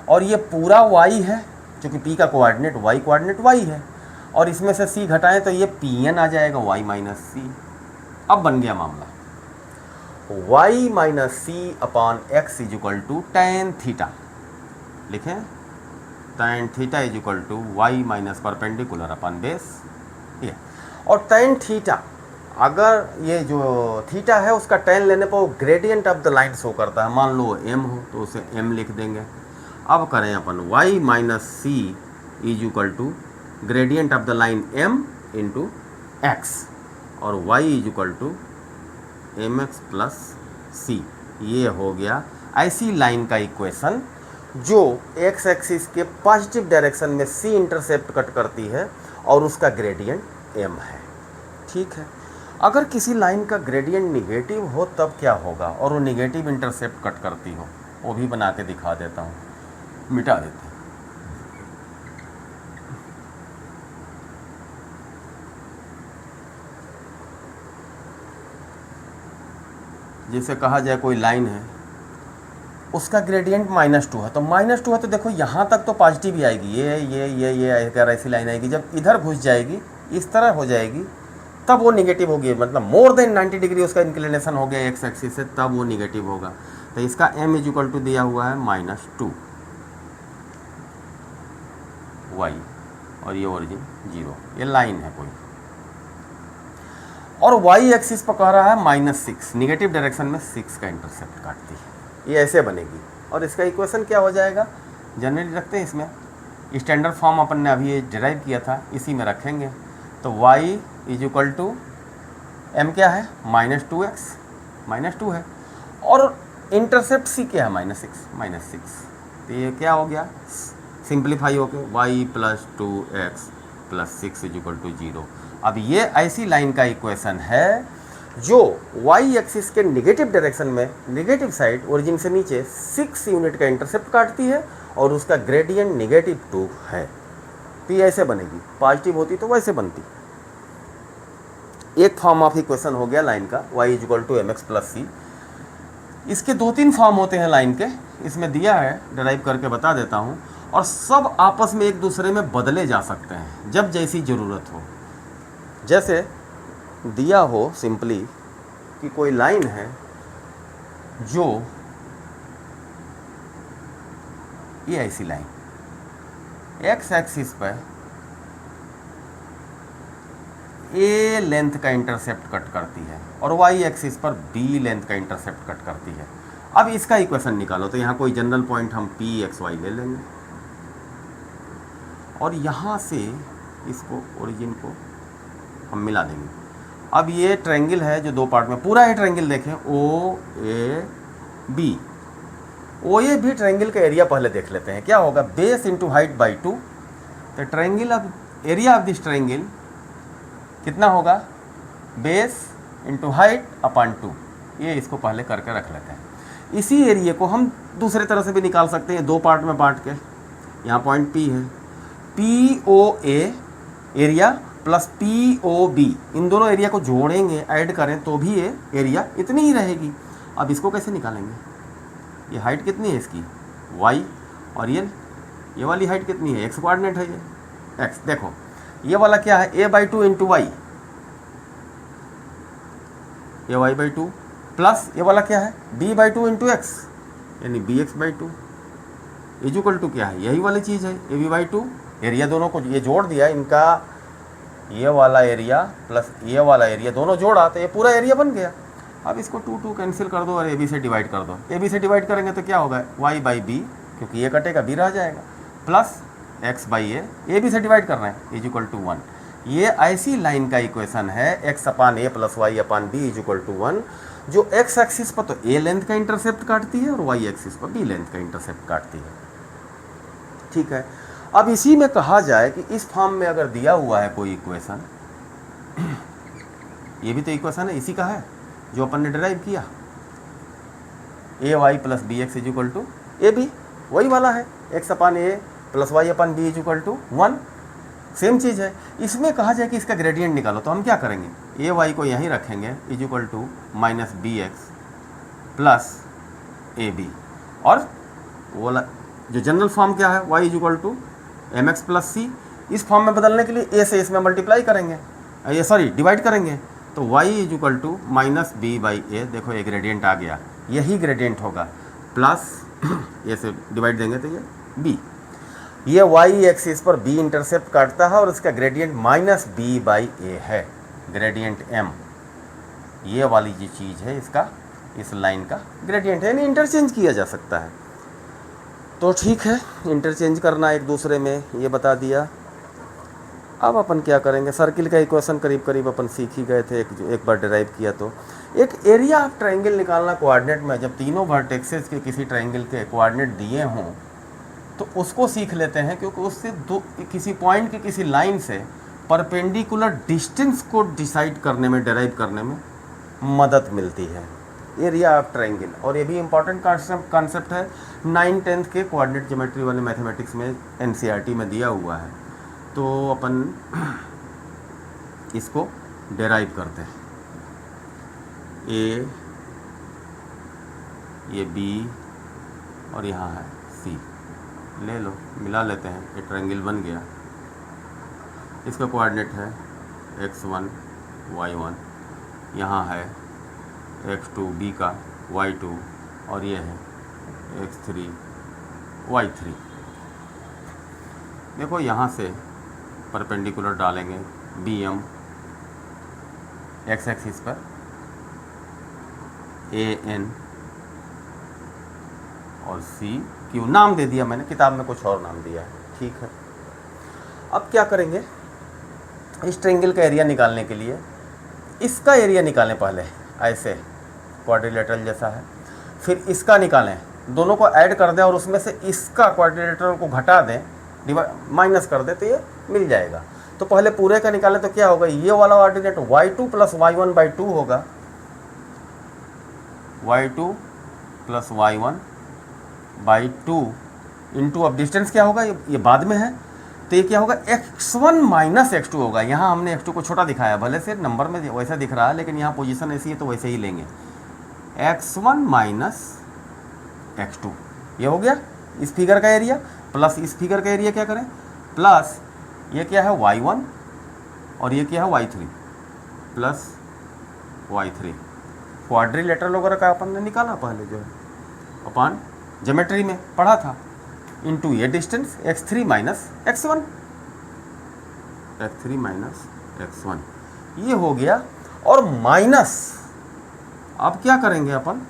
और ये पूरा वाई है क्योंकि पी का कोऑर्डिनेट वाई है, और इसमें से सी घटाएं तो ये पी एन आ जाएगा वाई माइनस सी। अब बन गया मामला y minus c upon x is equal to tan theta, लिखें tan theta is equal to y minus perpendicular upon base ये, और tan थीटा अगर ये जो थीटा है उसका tan लेने पर वो gradient of the line show करता है, मान लो m हो तो उसे m लिख देंगे। अब करें अपन y minus C is equal to gradient of the line m into X, और y is equal to M X plus C. ये हो गया ऐसी लाइन का इक्वेशन जो एक्स एक्सिस के पॉजिटिव डायरेक्शन में सी इंटरसेप्ट कट करती है और उसका ग्रेडियंट m है, ठीक है। अगर किसी लाइन का ग्रेडियंट निगेटिव हो तब क्या होगा, और वो निगेटिव इंटरसेप्ट कट करती हो, वो भी बना के दिखा देता हूँ, मिटा देते हैं। जैसे कहा जाए कोई लाइन है उसका ग्रेडियंट -2 है, तो -2 है तो देखो यहाँ तक तो पॉजिटिव ही आएगी, ये अगर ऐसी लाइन आएगी, जब इधर घुस जाएगी इस तरह हो जाएगी तब वो निगेटिव होगी, मतलब मोर देन 90 डिग्री उसका इंक्लिनेशन हो गया एक्स एक्सिस से, तब वो निगेटिव होगा। तो इसका m इज इक्वल टू दिया हुआ है -2 y, और ये ओरिजिन 0, ये लाइन है कोई, और y एक्सिस पर कह रहा है -6, निगेटिव डायरेक्शन में 6 का इंटरसेप्ट काटती है, ये ऐसे बनेगी। और इसका इक्वेशन क्या हो जाएगा, जनरली रखते हैं इसमें, स्टैंडर्ड फॉर्म अपन ने अभी डिराइव किया था इसी में रखेंगे। तो y is equal to m क्या है -2x, -2 है, और इंटरसेप्ट c क्या है -6, तो ये क्या हो गया सिंप्लीफाई होके y plus 2x plus 6 is equal to 0। अब ये ऐसी लाइन का इक्वेशन है जो y एक्सिस के निगेटिव डायरेक्शन में निगेटिव साइड ओरिजिन से नीचे 6 यूनिट का इंटरसेप्ट काटती है और उसका ग्रेडियंट -2 है। तो ये ऐसे बनेगी, पॉजिटिव होती तो वैसे बनती। एक फॉर्म ऑफ इक्वेशन हो गया लाइन का y is equal to M X plus C. इसके 2-3 फॉर्म होते हैं लाइन के, इसमें दिया है, डिराइव करके बता देता हूँ, और सब आपस में एक दूसरे में बदले जा सकते हैं जब जैसी ज़रूरत हो। जैसे दिया हो सिंपली कि कोई लाइन है जो ये ऐसी लाइन एक्स एक्सिस पर ए लेंथ का इंटरसेप्ट कट करती है और वाई एक्सिस पर बी लेंथ का इंटरसेप्ट कट करती है। अब इसका इक्वेशन निकालो, तो यहाँ कोई जनरल पॉइंट हम पी एक्स वाई ले लेंगे और यहाँ से इसको ओरिजिन को हम मिला देंगे। अब ये ट्रायंगल है जो 2 पार्ट में, पूरा ये ट्रायंगल देखें O A B. O A B triangle का एरिया पहले देख लेते हैं क्या होगा, बेस इंटू हाइट बाई 2। तो triangle of area of this triangle कितना होगा, बेस इंटू हाइट अपॉन 2। ये इसको पहले करके रख लेते हैं। इसी एरिया को हम दूसरे तरह से भी निकाल सकते हैं, 2 पार्ट में बांट के। यहाँ पॉइंट P है, POA एरिया प्लस POB, इन दोनों एरिया को जोड़ेंगे, ऐड करें तो भी ये एरिया इतनी ही रहेगी। अब इसको कैसे निकालेंगे, ये हाइट कितनी है इसकी y, और ये ये वाली हाइट कितनी है, एक्स कोऑर्डिनेट है ये एक्स। देखो ये वाला क्या है, a by two into Y, ये वाई बाई टू, प्लस ये वाला क्या है, b by two into X, यानी B X by two equal to क्या है, यही वाली चीज़ है A B by two. Area दोनों को ये जोड़ दिया, इनका ये वाला एरिया प्लस ये वाला एरिया दोनों जोड़ा तो ये पूरा एरिया बन गया। अब इसको टू टू कैंसिल कर दो और ए बी से डिवाइड कर दो। ए बी से डिवाइड करेंगे तो क्या होगा, वाई बाई बी, क्योंकि ये कटेगा बी रह जाएगा, plus x by a b से डिवाइड कर रहे हैं, इजुकल टू 1। ये ऐसी लाइन का इक्वेशन है x upon A plus Y upon B equal to 1, जो एक्स एक्सिस पर तो ए लेंथ का इंटरसेप्ट काटती है और वाई एक्सिस पर बी लेंथ का इंटरसेप्ट काटती है। ठीक है, अब इसी में कहा जाए कि इस फॉर्म में अगर दिया हुआ है कोई इक्वेशन, ये भी तो इक्वेशन है, इसी का है जो अपन ने डिराइव किया, A Y plus B X equal to A B, वही वाला है, x upon A plus Y upon B equal to 1, same चीज़ है। इसमें कहा जाए कि इसका ग्रेडियंट निकालो, तो हम क्या करेंगे, ए वाई को यहीं रखेंगे equal to minus B X plus A B, और वो वाला जो जनरल फॉर्म क्या है, Y equal to M X plus C, इस फॉर्म में बदलने के लिए ए से इसमें मल्टीप्लाई करेंगे, ये सॉरी डिवाइड करेंगे, तो y equal to minus B by A, देखो ये ग्रेडियंट आ गया, यही ग्रेडियंट होगा, प्लस ए से डिवाइड देंगे तो ये b, ये y एक्सिस पर b इंटरसेप्ट काटता है और इसका ग्रेडियंट माइनस बी बाई ए है, ग्रेडियंट m, ये वाली जो चीज़ है इसका, इस लाइन का ग्रेडियंट है, यानी इंटरचेंज किया जा सकता है। तो ठीक है, इंटरचेंज करना एक दूसरे में, ये बता दिया। अब अपन क्या करेंगे, सर्किल का इक्वेशन करीब करीब अपन सीख ही गए थे, एक बार डिराइव किया। तो एक एरिया ऑफ ट्रायंगल निकालना कोऑर्डिनेट में, जब तीनों वर्टेक्सेस के किसी ट्रायंगल के कोऑर्डिनेट दिए हों तो उसको सीख लेते हैं, क्योंकि उससे किसी पॉइंट की किसी लाइन से परपेंडिकुलर डिस्टेंस को डिसाइड करने में, डिराइव करने में मदद मिलती है, एरिया ऑफ ट्रायंगल। और ये भी इम्पॉर्टेंट कॉन्सेप्ट है, 9th-10th के कोऑर्डिनेट ज्योमेट्री वाले मैथमेटिक्स में एनसीईआरटी में दिया हुआ है। तो अपन इसको डेराइव करते हैं, ए, ये बी और यहाँ है सी, ले लो मिला लेते हैं, ये ट्रायंगल बन गया। इसका कोऑर्डिनेट है x1 y1, यहाँ है x2 b का y2, और ये है x3 y3। देखो यहाँ से परपेंडिकुलर डालेंगे, बी एम एक्स एक्सिस पर, ए एन और सी क्यू, नाम दे दिया मैंने, किताब में कुछ और नाम दिया है, ठीक है। अब क्या करेंगे, इस ट्रायंगल का एरिया निकालने के लिए इसका एरिया निकालें पहले, ऐसे क्वाड्रिलेटरल जैसा है, फिर इसका निकालें, दोनों को ऐड कर दें और उसमें से इसका क्वाड्रिलेटरल को घटा दें, माइनस कर दे तो ये मिल जाएगा। तो पहले पूरे का निकालें तो क्या होगा, ये वाला ordinate y2 plus y1 by 2 होगा, y2 plus y1 by 2 into, अब डिस्टेंस क्या होगा, ये बाद में है, तो ये क्या होगा, x1 माइनस x2 होगा। यहाँ हमने x2 को छोटा दिखाया, भले से नंबर में वैसा दिख रहा है, लेकिन यहाँ पोजीशन ऐसी है तो वैसे ही लेंगे, x1 माइनस x2, ये हो गया इस फिगर का एरिया, प्लस इस फिगर का एरिया क्या करें, प्लस ये क्या है y1 और ये क्या है y3 प्लस y3, क्वाड्रिलेटरल वगैरह का अपन ने निकाला पहले, जो है अपन ज्योमेट्री में पढ़ा था, इंटू ये distance x3 minus x1, x3 minus x1, ये हो गया। और माइनस, अब क्या करेंगे अपन,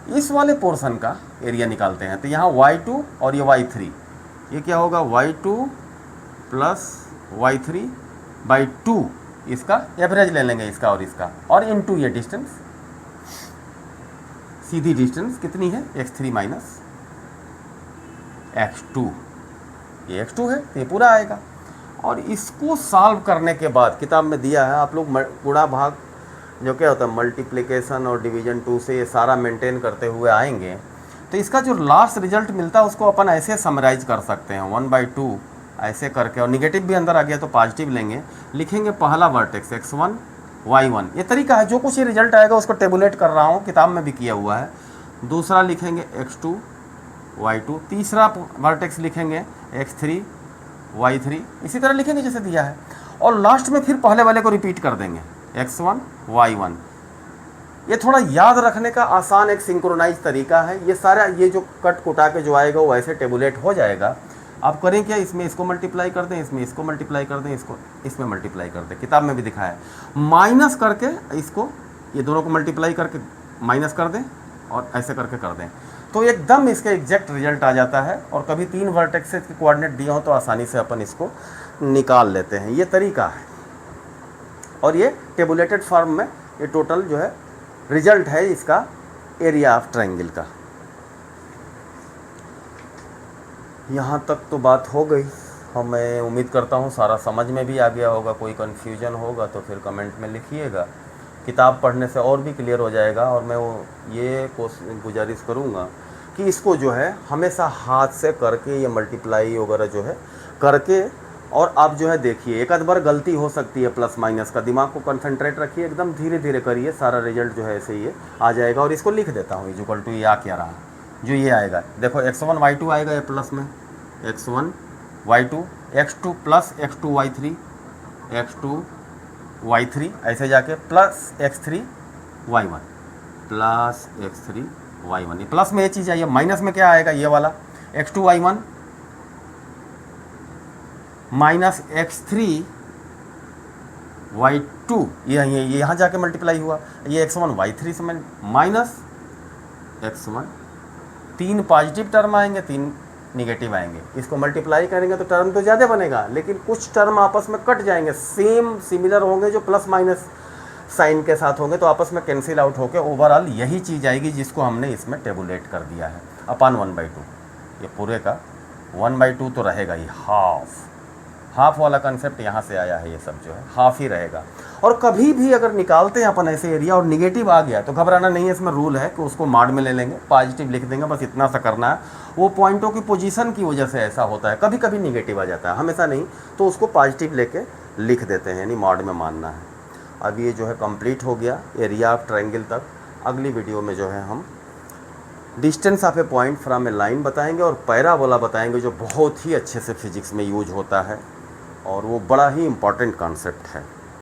इस वाले पोर्शन का एरिया निकालते हैं, तो यहाँ y2 और ये y3, ये क्या होगा, y2 प्लस y3 बाई 2, इसका एवरेज ले लेंगे इसका और इसका, और इनटू ये डिस्टेंस, सीधी डिस्टेंस कितनी है, x3 माइनस x2, ये x2 है तो ये पूरा आएगा। और इसको सॉल्व करने के बाद, किताब में दिया है, आप लोग गुणा भाग जो क्या होता है, मल्टीप्लिकेशन और डिवीजन 2 से ये सारा मेंटेन करते हुए आएंगे, तो इसका जो लास्ट रिजल्ट मिलता है उसको अपन ऐसे समराइज कर सकते हैं, 1/2 ऐसे करके, और निगेटिव भी अंदर आ गया तो पॉजिटिव लेंगे, लिखेंगे पहला वर्टेक्स x1 y1, ये तरीका है, जो कुछ ये रिजल्ट आएगा उसको टेबुलेट कर रहा हूँ, किताब में भी किया हुआ है। दूसरा लिखेंगे x2 y2, तीसरा वर्टेक्स लिखेंगे x3 y3, इसी तरह लिखेंगे जैसे दिया है, और लास्ट में फिर पहले वाले को रिपीट कर देंगे x1 y1। ये थोड़ा याद रखने का आसान एक सिंक्रोनाइज तरीका है। ये सारा ये जो कट कुटा के जो आएगा वो ऐसे टेबुलेट हो जाएगा। आप करें क्या, इसमें इसको मल्टीप्लाई कर दें, इसमें इसको मल्टीप्लाई कर दें, इसको इसमें मल्टीप्लाई कर दें, किताब में भी दिखाया है, माइनस करके इसको ये दोनों को मल्टीप्लाई करके माइनस कर दें और ऐसे करके कर दें, तो एकदम इसका एग्जैक्ट रिजल्ट आ जाता है। और कभी 3 वर्टेक्सेस के कोऑर्डिनेट दिए हो तो आसानी से अपन इसको निकाल लेते हैं। ये तरीका है, और ये टेबुलेटेड फॉर्म में ये टोटल जो है रिजल्ट है इसका एरिया ऑफ ट्रायंगल का। यहाँ तक तो बात हो गई। मैं उम्मीद करता हूँ सारा समझ में भी आ गया होगा। कोई कन्फ्यूजन होगा तो फिर कमेंट में लिखिएगा। किताब पढ़ने से और भी क्लियर हो जाएगा। और मैं वो ये गुजारिश करूँगा कि इसको जो है हमेशा हाथ से करके ये मल्टीप्लाई वगैरह जो है करके, और आप जो है देखिए एक आध बार गलती हो सकती है प्लस माइनस का, दिमाग को कंसंट्रेट रखिए, एकदम धीरे धीरे करिए, सारा रिजल्ट जो है ऐसे ही आ जाएगा। और इसको लिख देता हूँ इक्वल टू ये आ क्या रहा, जो ये आएगा देखो x1 y2 आएगा ये प्लस में, x1 y2 x2 plus x2 y3 x2 y3 ऐसे जाके plus x3 y1 plus x3 y1। ये प्लस में ये चीज़ आई है, माइनस में क्या आएगा, ये वाला x2 y1 minus x3 y2, ये यहाँ जाके मल्टीप्लाई हुआ, ये x1 y3 से माइनस x1, 3 पॉजिटिव टर्म आएंगे 3 निगेटिव आएंगे। इसको मल्टीप्लाई करेंगे तो टर्म तो ज़्यादा बनेगा, लेकिन कुछ टर्म आपस में कट जाएंगे, सेम सिमिलर होंगे, जो प्लस माइनस साइन के साथ होंगे तो आपस में कैंसिल आउट होकर ओवरऑल यही चीज़ आएगी जिसको हमने इसमें टेबुलेट कर दिया है अपान 1/2। ये पूरे का 1/2 तो रहेगा ही, हाफ वाला कंसेप्ट यहाँ से आया है, ये सब जो है हाफ ही रहेगा। और कभी भी अगर निकालते हैं अपन ऐसे एरिया और निगेटिव आ गया तो घबराना नहीं है, इसमें रूल है कि उसको मार्ड में ले लेंगे, पॉजिटिव लिख देंगे, बस इतना सा करना है। वो पॉइंटों की पोजीशन की वजह से ऐसा होता है, कभी कभी निगेटिव आ जाता है, हमेशा नहीं, तो उसको पॉजिटिव लेके लिख देते हैं, यानी मार्ड में मानना है। अब ये जो है कंप्लीट हो गया एरिया ऑफ ट्रायंगल तक। अगली वीडियो में जो है हम distance of A point from A line बताएंगे और पैराबोला बताएंगे, जो बहुत ही अच्छे से फिजिक्स में यूज होता है और वो बड़ा ही इम्पॉर्टेंट कॉन्सेप्ट है।